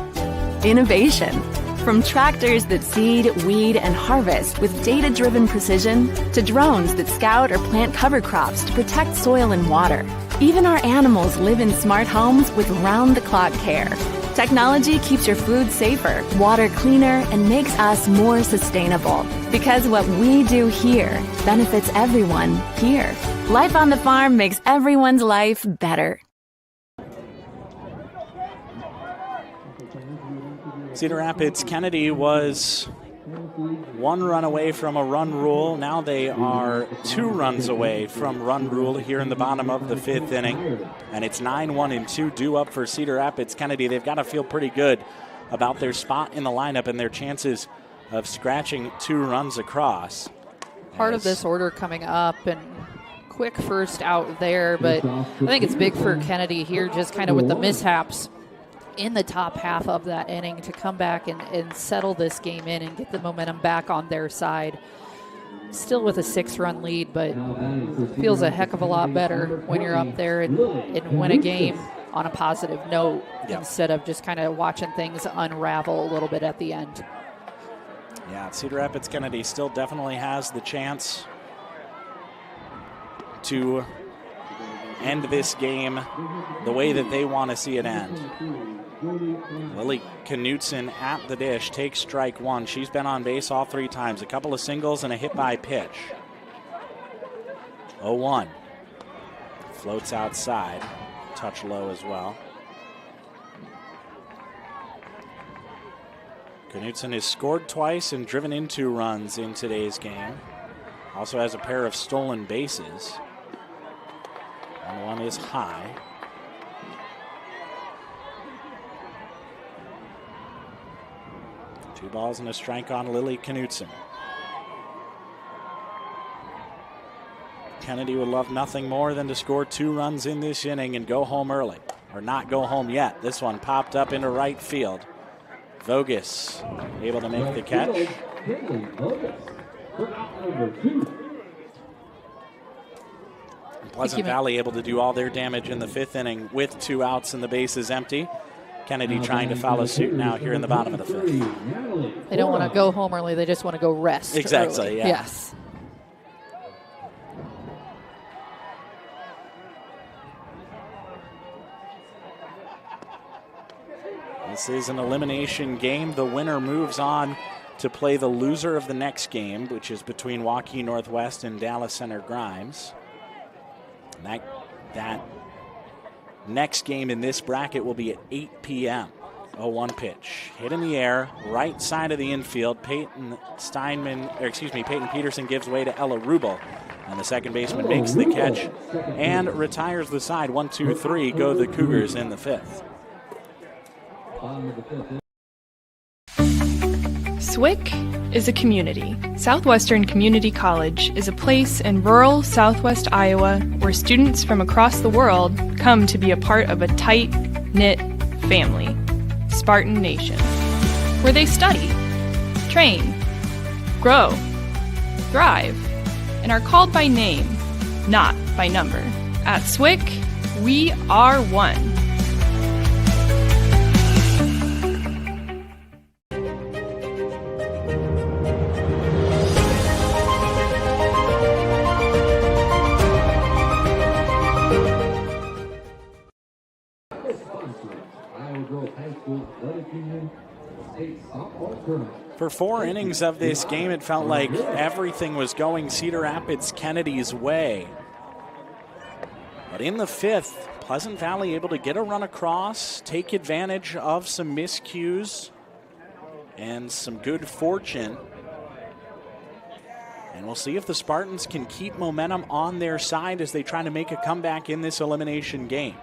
Speaker 7: Innovation. From tractors that seed, weed, and harvest with data-driven precision to drones that scout or plant cover crops to protect soil and water. Even our animals live in smart homes with round-the-clock care. Technology keeps your food safer, water cleaner, and makes us more sustainable. Because what we do here benefits everyone here. Life on the farm makes everyone's life better.
Speaker 3: Cedar Rapids Kennedy was 1 run away from a run rule. Now they are 2 runs away from run rule here in the bottom of the 5th inning. And it's 9-1-2 due up for Cedar Rapids Kennedy. They've got to feel pretty good about their spot in the lineup and their chances of scratching 2 runs across.
Speaker 4: Part of this order coming up, and quick first out there, but I think it's big for Kennedy here, just kind of with the mishaps in the top half of that inning, to come back and settle this game in and get the momentum back on their side. Still with a 6-run lead, but feels a heck of a lot better when you're up there and win a game on a positive note instead of just kind of watching things unravel a little bit at the end.
Speaker 3: Yeah, Cedar Rapids Kennedy still definitely has the chance to end this game the way that they want to see it end. Lily Knutson at the dish takes strike 1. She's been on base all 3 times. A couple of singles and a hit by pitch. 0-1. Floats outside. Touch low as well. Knutson has scored twice and driven in 2 runs in today's game. Also has a pair of stolen bases. And one is high. Two balls and a strike on Lily Knutson. Kennedy would love nothing more than to score 2 runs in this inning and go home early. Or not go home yet. This one popped up into right field. Voges able to make the catch. Pleasant Valley able to do all their damage in the 5th inning with 2 outs and the bases empty. Kennedy trying to follow suit now here in the bottom of the 5th.
Speaker 4: They don't want to go home early. They just want to go rest.
Speaker 3: Exactly,
Speaker 4: early.
Speaker 3: yeah.
Speaker 4: Yes.
Speaker 3: This is an elimination game. The winner moves on to play the loser of the next game, which is between Waukee Northwest and Dallas Center Grimes. And that next game in this bracket will be at 8 p.m. 0-1 pitch. Hit in the air, right side of the infield. Peyton Peterson gives way to Ella Rubel. And the second baseman makes the catch and retires the side. 1-2-3 go the Cougars in the fifth.
Speaker 18: SWIC is a community. Southwestern Community College is a place in rural southwest Iowa where students from across the world come to be a part of a tight-knit family, Spartan Nation, where they study, train, grow, thrive, and are called by name, not by number. At SWIC, we are one.
Speaker 3: For 4 innings of this game, it felt like everything was going Cedar Rapids Kennedy's way. But in the fifth, Pleasant Valley able to get a run across, take advantage of some miscues and some good fortune. And we'll see if the Spartans can keep momentum on their side as they try to make a comeback in this elimination game.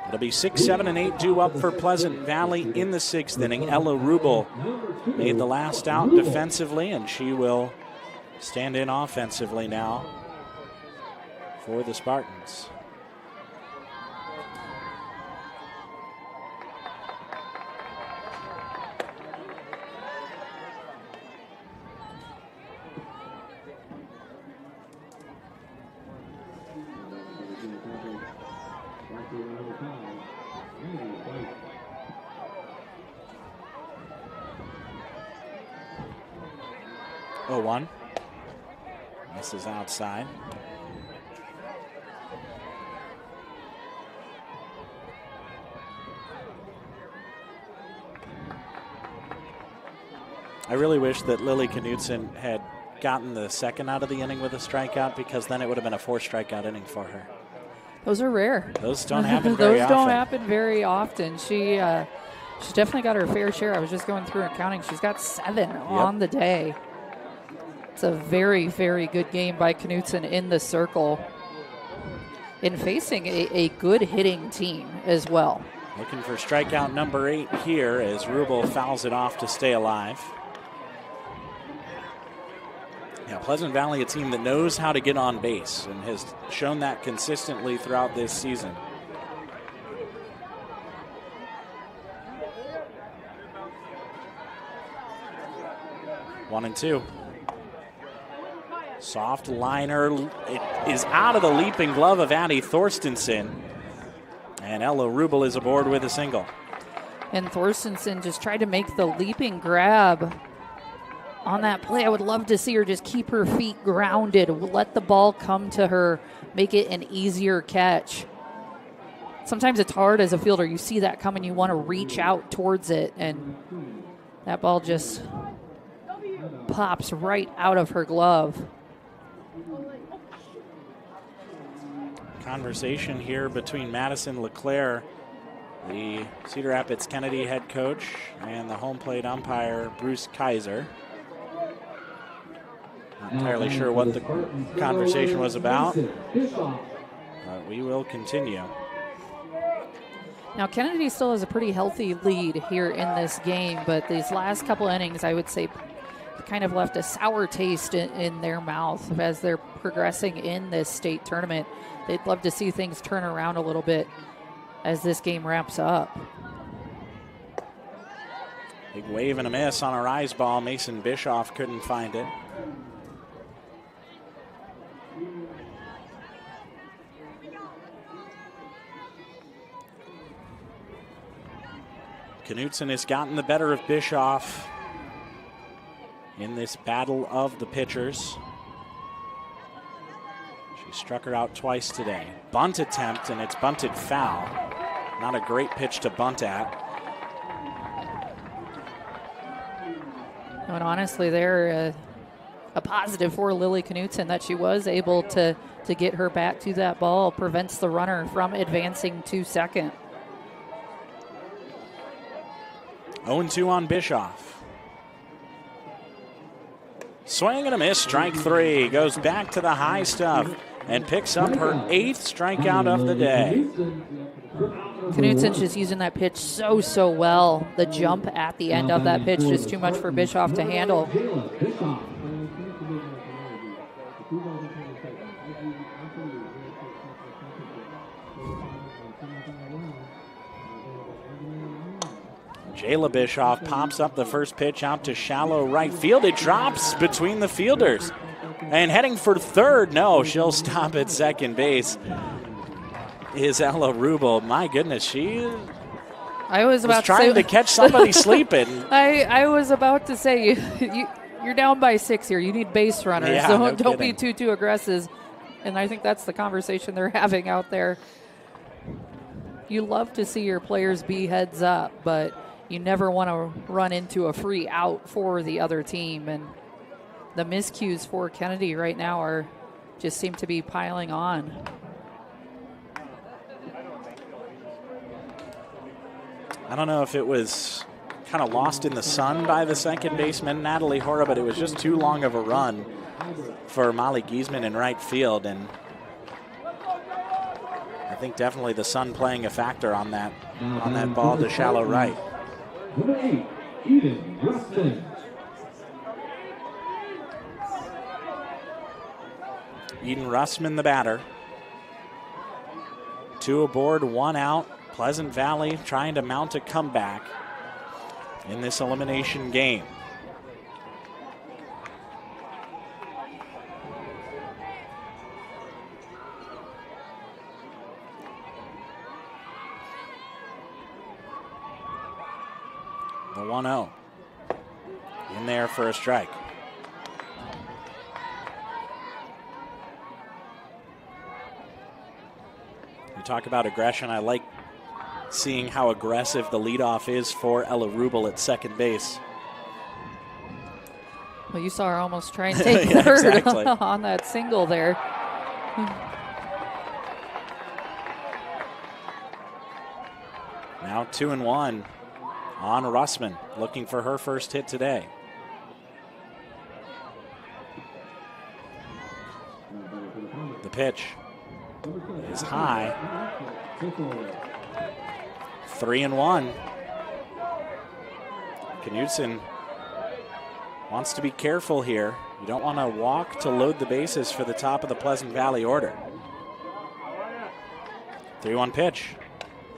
Speaker 3: It'll be 6, 7, and 8 due up for Pleasant Valley in the sixth inning. Ella Rubel made the last out defensively, and she will stand in offensively now for the Spartans. One. This is outside. I really wish that Lily Knudsen had gotten the second out of the inning with a strikeout, because then it would have been a 4-strikeout inning for her.
Speaker 4: Those are rare.
Speaker 3: Those don't happen very often.
Speaker 4: Those don't happen very often. She's definitely got her fair share. I was just going through and counting. She's got 7 on the day. It's a very, very good game by Knudsen in the circle and facing a good hitting team as well.
Speaker 3: Looking for strikeout number 8 here as Rubel fouls it off to stay alive. Yeah, Pleasant Valley, a team that knows how to get on base and has shown that consistently throughout this season. One and two. Soft liner. It is out of the leaping glove of Addie Thorstensen. And Ella Rubel is aboard with a single.
Speaker 4: And Thorstensen just tried to make the leaping grab on that play. I would love to see her just keep her feet grounded, let the ball come to her, make it an easier catch. Sometimes it's hard as a fielder. You see that coming, you want to reach out towards it, and that ball just pops right out of her glove.
Speaker 3: Conversation here between Madison LeClaire, the Cedar Rapids Kennedy head coach, and the home plate umpire, Bruce Kaiser. Not entirely sure what the conversation was about, but we will continue.
Speaker 4: Now, Kennedy still has a pretty healthy lead here in this game, but these last couple innings, I would say, kind of left a sour taste in their mouth as they're progressing in this state tournament. They'd love to see things turn around a little bit as this game wraps up.
Speaker 3: Big wave and a miss on a rise ball. Mason Bischoff couldn't find it. Knudsen has gotten the better of Bischoff in this battle of the pitchers. She struck her out twice today. Bunt attempt, and it's bunted foul. Not a great pitch to bunt at.
Speaker 4: And honestly, they're a positive for Lily Knudsen that she was able to get her bat to that ball, prevents the runner from advancing to second.
Speaker 3: 0-2 on Bischoff. Swing and a miss, strike 3. Goes back to the high stuff and picks up her 8th strikeout of the day.
Speaker 4: Knudsen's just using that pitch so well. The jump at the end of that pitch, just too much for Bischoff to handle.
Speaker 3: Jayla Bischoff pops up the first pitch out to shallow right field. It drops between the fielders. And heading for third, no, she'll stop at second base. Is Ella Rubel. My goodness, she was trying to catch somebody sleeping.
Speaker 4: I was about to say, you're down by 6 here. You need base runners.
Speaker 3: Yeah,
Speaker 4: so
Speaker 3: no
Speaker 4: don't be
Speaker 3: kidding.
Speaker 4: too aggressive. And I think that's the conversation they're having out there. You love to see your players be heads up, but you never want to run into a free out for the other team. And the miscues for Kennedy right now just seem to be piling on.
Speaker 3: I don't know if it was kind of lost in the sun by the second baseman, Natalie Hora, but it was just too long of a run for Molly Giesman in right field. And I think definitely the sun playing a factor on that ball to shallow right.
Speaker 5: Number 8, Eden Rustin.
Speaker 3: Eden Russman, the batter. 2 aboard, 1 out. Pleasant Valley trying to mount a comeback in this elimination game. The 1-0 in there for a strike. You talk about aggression. I like seeing how aggressive the leadoff is for Ella Rubel at second base.
Speaker 4: Well, you saw her almost try and take
Speaker 3: Yeah,
Speaker 4: third
Speaker 3: exactly.
Speaker 4: on that single there.
Speaker 3: Now 2-1 on Russman, looking for her first hit today. The pitch is high. 3-1. Knudsen wants to be careful here. You don't want to walk to load the bases for the top of the Pleasant Valley order. 3-1 pitch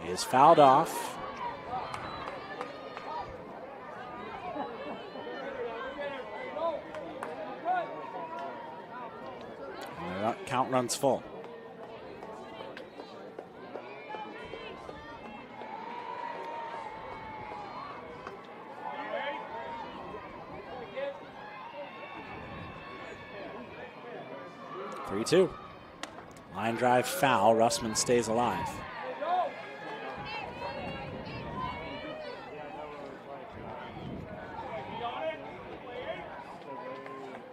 Speaker 3: is fouled off. And the count runs full. Two. Line drive foul. Russman stays alive.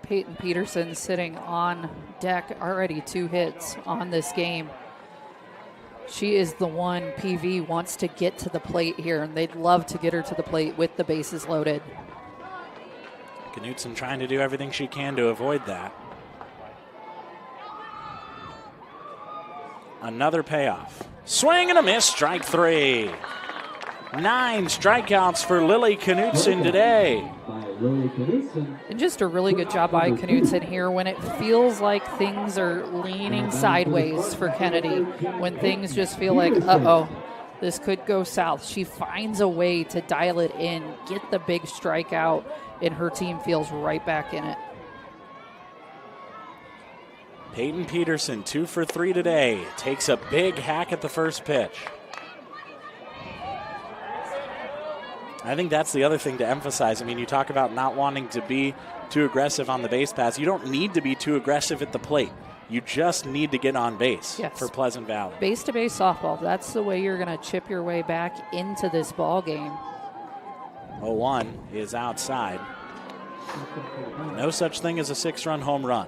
Speaker 4: Peyton Peterson sitting on deck, already 2 hits on this game. She is the one PV wants to get to the plate here, and they'd love to get her to the plate with the bases loaded.
Speaker 3: Knudsen trying to do everything she can to avoid that. Another payoff. Swing and a miss, strike 3. 9 strikeouts for Lily Knudsen today.
Speaker 4: And just a really good job by Knudsen here when it feels like things are leaning sideways for Kennedy. When things just feel like, uh-oh, this could go south. She finds a way to dial it in, get the big strikeout, and her team feels right back in it.
Speaker 3: Peyton Peterson, 2 for 3 today. Takes a big hack at the first pitch. I think that's the other thing to emphasize. I mean, you talk about not wanting to be too aggressive on the base pass. You don't need to be too aggressive at the plate. You just need to get on base for Pleasant Valley.
Speaker 4: Base-to-base softball, that's the way you're going to chip your way back into this ball game.
Speaker 3: 0-1 is outside. No such thing as a 6-run home run.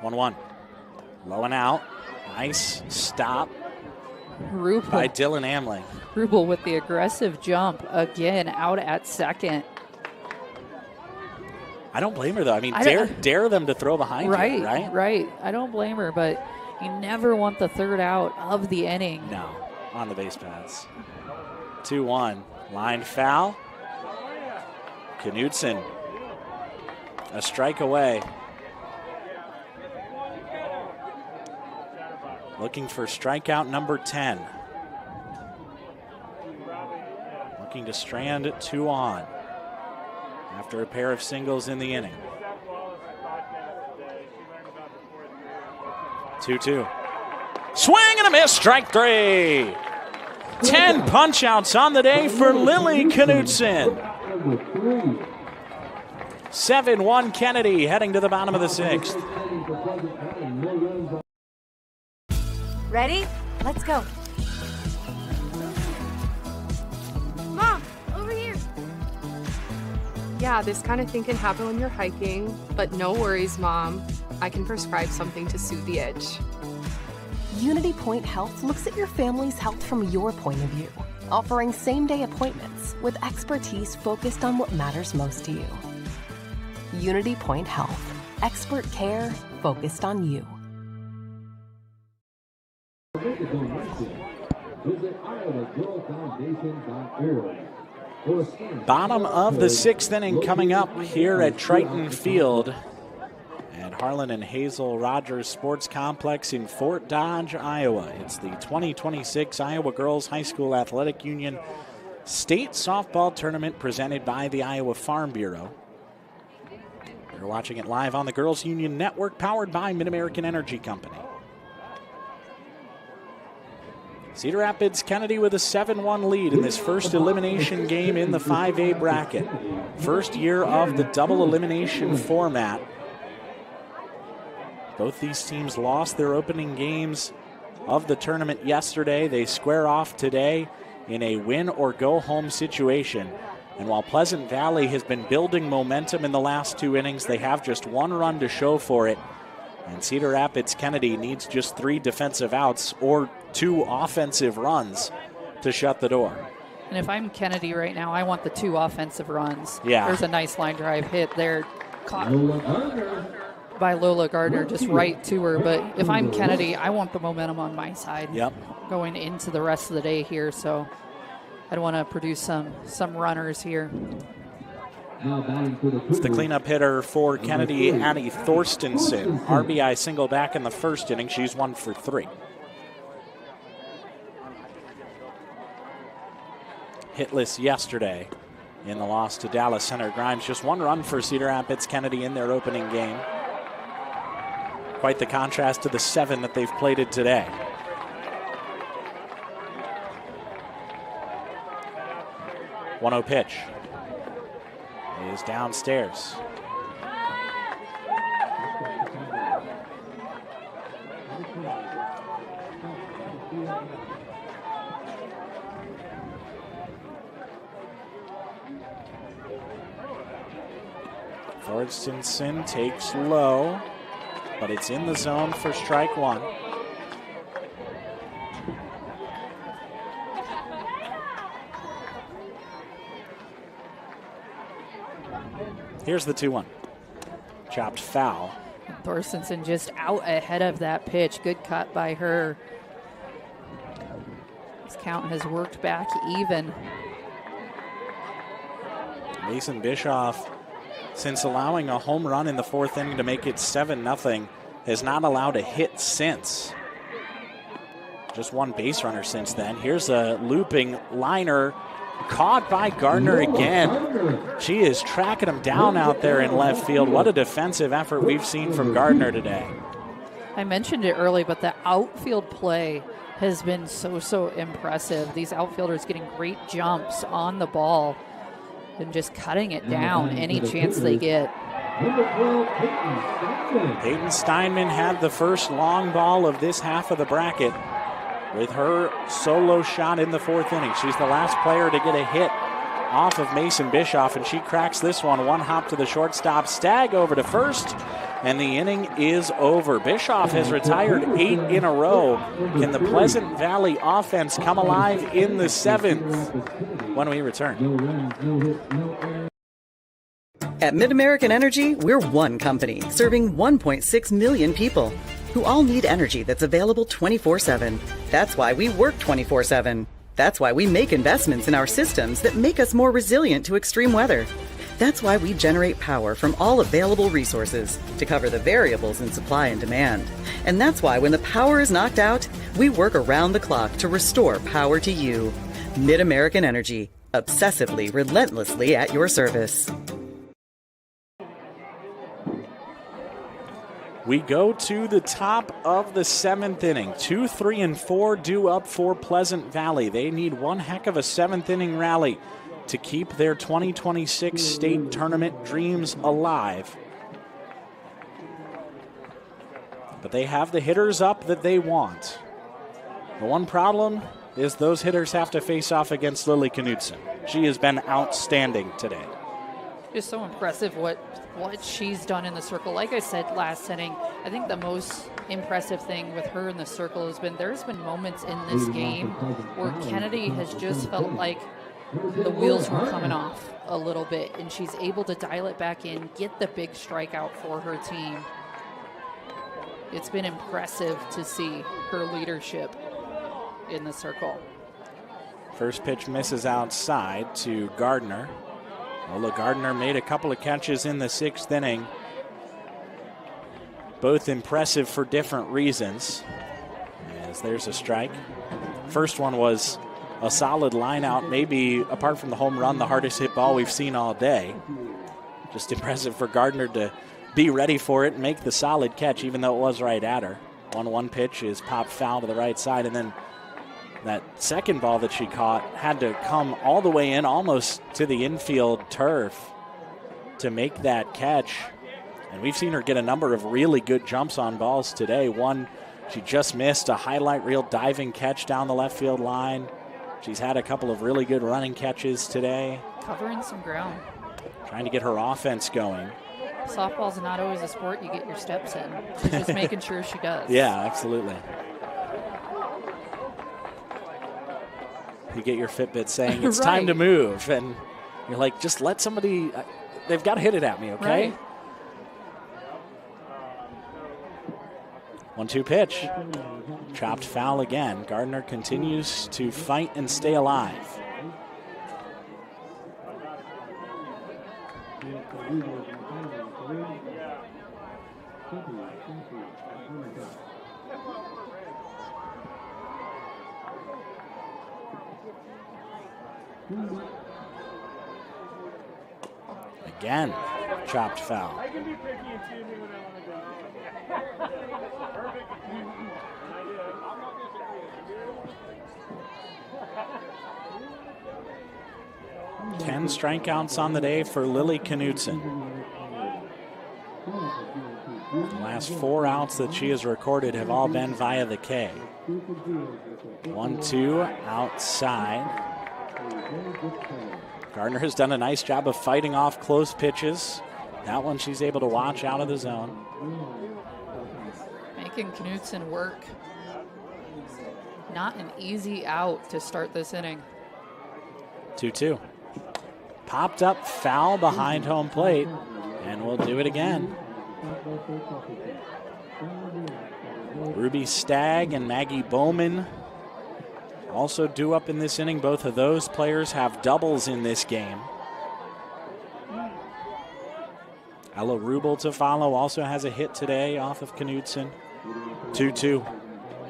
Speaker 3: 1-1. Low and out. Nice stop
Speaker 4: Rubel.
Speaker 3: by Dylan Amling.
Speaker 4: Rubel with the aggressive jump again out at second.
Speaker 3: I don't blame her, though. I mean,
Speaker 4: I
Speaker 3: dare them to throw behind you, right?
Speaker 4: Right. I don't blame her, but you never want the third out of the inning.
Speaker 3: No, on the base paths. 2-1. Line foul. Knudsen. A strike away. Looking for strikeout number 10. Looking to strand 2 on after a pair of singles in the inning. 2-2. Swing and a miss, strike 3. 10 punch-outs on the day for Lily Knudsen. 7-1 Kennedy heading to the bottom of the 6th.
Speaker 19: Ready? Let's go.
Speaker 20: Mom, over here. Yeah, this kind of thing can happen when you're hiking, but no worries, Mom. I can prescribe something to soothe the itch.
Speaker 21: Unity Point Health looks at your family's health from your point of view, offering same-day appointments with expertise focused on what matters most to you. Unity Point Health. Expert care focused on you.
Speaker 3: Bottom of the 6th inning coming up here at Triton Field at Harlan and Hazel Rogers Sports Complex in Fort Dodge, Iowa. It's the 2026 Iowa Girls High School Athletic Union State Softball Tournament presented by the Iowa Farm Bureau. You're watching it live on the Girls Union Network, powered by Mid-American Energy Company. Cedar Rapids Kennedy with a 7-1 lead in this first elimination game in the 5A bracket. First year of the double elimination format. Both these teams lost their opening games of the tournament yesterday. They square off today in a win or go home situation. And while Pleasant Valley has been building momentum in the last 2 innings, they have just 1 run to show for it. And Cedar Rapids Kennedy needs just 3 defensive outs or 2 offensive runs to shut the door.
Speaker 4: And if I'm Kennedy right now, I want the 2 offensive runs.
Speaker 3: Yeah.
Speaker 4: There's a nice line drive hit there. Caught by Lola Gardner, just right to her. But if I'm Kennedy, I want the momentum on my side going into the rest of the day here. So I'd want to produce some runners here.
Speaker 3: It's the cleanup hitter for Kennedy, Annie Thorstensen. RBI single back in the first inning. She's 1 for 3. Hitless yesterday in the loss to Dallas Center. Grimes just 1 run for Cedar Rapids Kennedy in their opening game. Quite the contrast to the 7 that they've plated today. One-oh pitch is downstairs. Thorstensen takes low, but it's in the zone for strike 1. Here's the 2-1. Chopped foul.
Speaker 4: Thorstensen just out ahead of that pitch. Good cut by her. This count has worked back even.
Speaker 3: Mason Bischoff, since allowing a home run in the 4th inning to make it 7-0, has not allowed a hit since. Just 1 base runner since then. Here's a looping liner. Caught by Gardner again. She is tracking him down out there in left field. What a defensive effort we've seen from Gardner today.
Speaker 4: I mentioned it early, but the outfield play has been so impressive. These outfielders getting great jumps on the ball and just cutting it down any chance they get.
Speaker 3: Peyton Steinman had the first long ball of this half of the bracket with her solo shot in the 4th inning. She's the last player to get a hit off of Mason Bischoff, and she cracks this one. 1 hop to the shortstop. Stagg over to first, and the inning is over. Bischoff has retired 8 in a row. Can the Pleasant Valley offense come alive in the 7th? When we return.
Speaker 6: At MidAmerican Energy, we're one company serving 1.6 million people who all need energy that's available 24/7. That's why we work 24/7. That's why we make investments in our systems that make us more resilient to extreme weather. That's why we generate power from all available resources to cover the variables in supply and demand. And that's why when the power is knocked out, we work around the clock to restore power to you. MidAmerican Energy, obsessively, relentlessly at your service.
Speaker 3: We go to the top of the 7th inning. 2, 3, and 4 due up for Pleasant Valley. They need one heck of a 7th inning rally to keep their 2026 state tournament dreams alive. But they have the hitters up that they want. The one problem is those hitters have to face off against Lily Knudsen. She has been outstanding today.
Speaker 4: Just so impressive what she's done in the circle. Like I said last inning, I think the most impressive thing with her in the circle has been there's been moments in this game where Kennedy has just felt like the wheels were coming off a little bit, and she's able to dial it back in, get the big strikeout for her team. It's been impressive to see her leadership in the circle.
Speaker 3: First pitch misses outside to Gardner. Ola Gardner made a couple of catches in the 6th inning. Both impressive for different reasons. As there's a strike. First one was a solid line out, maybe apart from the home run, the hardest hit ball we've seen all day. Just impressive for Gardner to be ready for it and make the solid catch, even though it was right at her. 1-1 pitch is popped foul to the right side, and then that second ball that she caught had to come all the way in, almost to the infield turf to make that catch. And we've seen her get a number of really good jumps on balls today. One, she just missed a highlight reel diving catch down the left field line. She's had a couple of really good running catches today.
Speaker 4: Covering some ground.
Speaker 3: Trying to get her offense going.
Speaker 4: Softball's not always a sport you get your steps in. She's just making sure she does.
Speaker 3: Yeah, absolutely. You get your Fitbit saying it's
Speaker 4: Right.
Speaker 3: time to move, and you're like, just let somebody, they've got to hit it at me, okay?
Speaker 4: Right.
Speaker 3: 1-2 pitch. Chopped foul again. Gardner continues to fight and stay alive. Again, chopped foul. Ten strikeouts on the day for Lily Knudsen. The last 4 outs that she has recorded have all been via the K. 1-2 outside. Gardner has done a nice job of fighting off close pitches. That one she's able to watch out of the zone.
Speaker 4: Making Knudsen work. Not an easy out to start this inning.
Speaker 3: 2-2. Popped up foul behind home plate, and we'll do it again. Ruby Stagg and Maggie Bowman also due up in this inning. Both of those players have doubles in this game. Ella Rubel to follow, also has a hit today off of Knudsen. 2-2.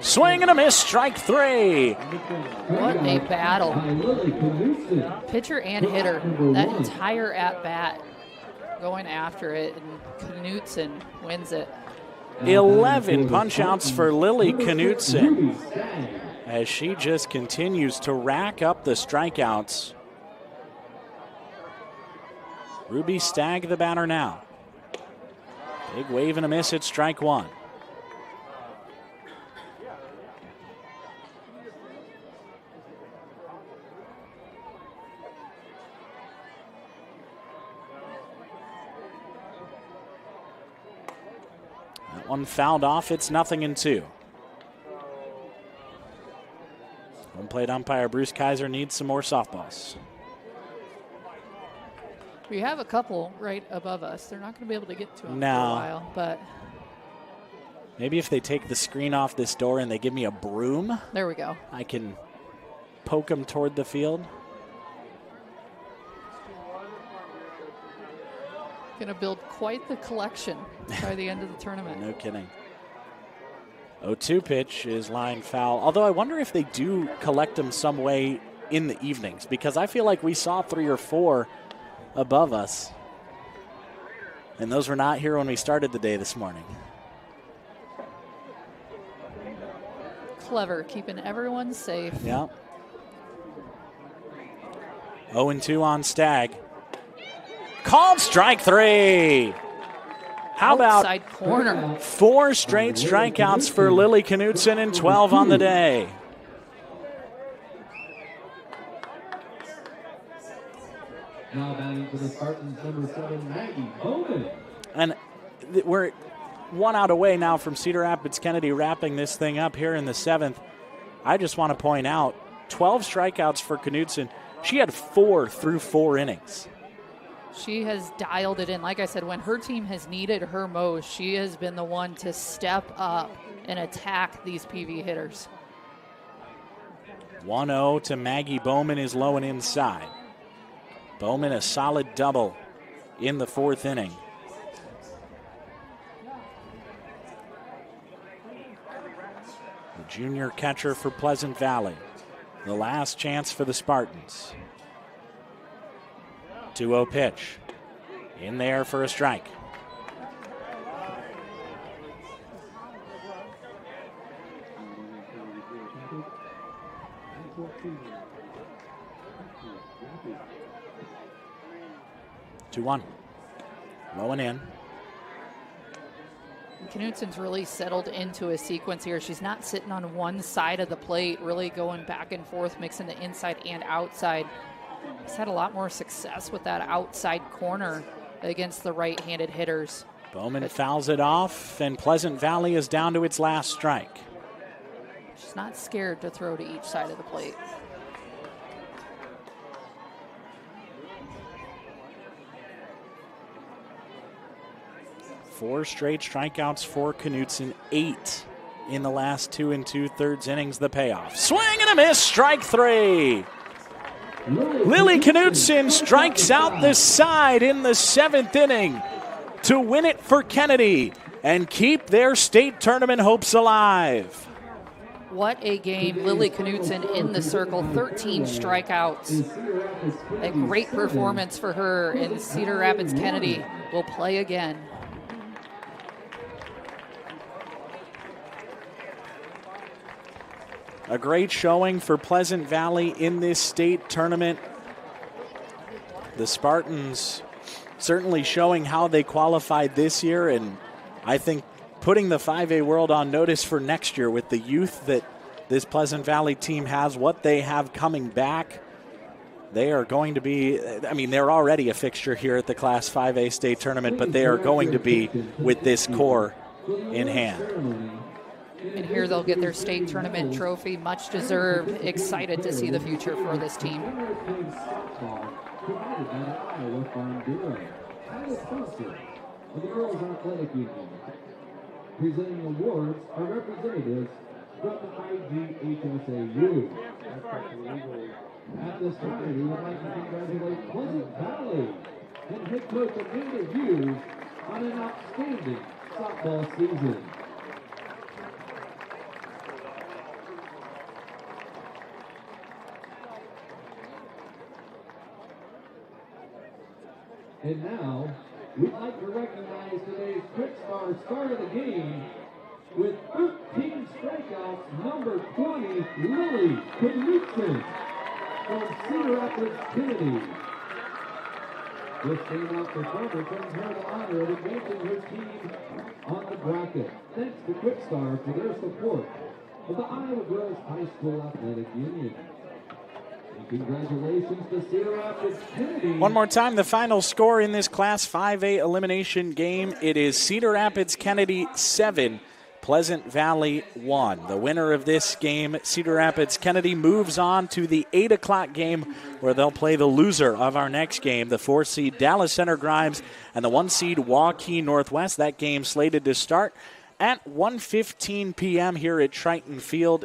Speaker 3: Swing and a miss, strike 3.
Speaker 4: What a battle. Pitcher and hitter, that entire at-bat going after it, and Knudsen wins it.
Speaker 3: 11 punch-outs for Lily Knudsen as she just continues to rack up the strikeouts. Ruby Stagg the batter now. Big wave and a miss at strike 1. One fouled off. It's 0-2. Home plate umpire Bruce Kaiser needs some more softballs.
Speaker 4: We have a couple right above us. They're not going to be able to get to them
Speaker 3: No.
Speaker 4: for a while, but
Speaker 3: Maybe if they take the screen off this door and they give me a broom,
Speaker 4: there we go.
Speaker 3: I can poke them toward the field.
Speaker 4: Going to build quite the collection by the end of the tournament.
Speaker 3: No kidding. 0-2 pitch is line foul. Although I wonder if they do collect them some way in the evenings, because I feel like we saw 3 or 4 above us. And those were not here when we started the day this morning.
Speaker 4: Clever, keeping everyone safe.
Speaker 3: Yeah. 0-2 on Stagg. Called strike 3. How
Speaker 4: Outside
Speaker 3: about
Speaker 4: corner.
Speaker 3: 4 straight strikeouts for Lily Knutson and 12 on the day?
Speaker 5: Now batting for the Spartans, number 7, Maggie Bowman.
Speaker 3: And we're 1 out away now from Cedar Rapids Kennedy wrapping this thing up here in the 7th. I just want to point out 12 strikeouts for Knutson. She had 4 through 4 innings.
Speaker 4: She has dialed it in. Like I said, when her team has needed her most, she has been the one to step up and attack these PV hitters.
Speaker 3: 1-0 to Maggie Bowman is low and inside. Bowman a solid double in the 4th inning. The junior catcher for Pleasant Valley. The last chance for the Spartans. 2-0 pitch. In there for a strike. Two one. Low and in.
Speaker 4: Knutson's really settled into a sequence here. She's not sitting on one side of the plate, really going back and forth, mixing the inside and outside. He's had a lot more success with that outside corner against the right-handed hitters.
Speaker 3: Bowman fouls it off, and Pleasant Valley is down to its last strike.
Speaker 4: She's not scared to throw to each side of the plate.
Speaker 3: Four straight strikeouts for Knutson, 8 in the last 2 2/3 innings. The payoff. Swing and a miss, strike 3. Lily Knutson strikes out the side in the 7th inning to win it for Kennedy and keep their state tournament hopes alive.
Speaker 4: What a game. Lily Knutson in the circle, 13 strikeouts. A great performance for her, and Cedar Rapids Kennedy will play again.
Speaker 3: A great showing for Pleasant Valley in this state tournament. The Spartans certainly showing how they qualified this year, and I think putting the 5A world on notice for next year with the youth that this Pleasant Valley team has, what they have coming back. They are going to be, I mean, they're already a fixture here at the Class 5A state tournament, but they are going to be with this core in hand.
Speaker 4: And here they'll get their state tournament trophy, much deserved. Excited to see the future for this team.
Speaker 5: Presenting awards are representatives from the IGHSAU. At this time, we would like to congratulate Pleasant Valley and head coach Amanda Hughes on an outstanding softball season. And now, we'd like to recognize today's Quick Star start of the game with 13 strikeouts, number 20, Lily Knutson from Cedar Rapids Kennedy. This standout performer brings her the honor of advancing her team on the bracket. Thanks to Quick Star for their support of the Iowa Girls High School Athletic Union. And congratulations to Cedar Rapids Kennedy.
Speaker 3: One more time, the final score in this Class 5A elimination game. It is Cedar Rapids Kennedy 7, Pleasant Valley 1. The winner of this game, Cedar Rapids Kennedy, moves on to the 8 o'clock game where they'll play the loser of our next game, the 4-seed Dallas Center Grimes and the 1-seed Waukee Northwest. That game slated to start at 1:15 p.m. here at Triton Field.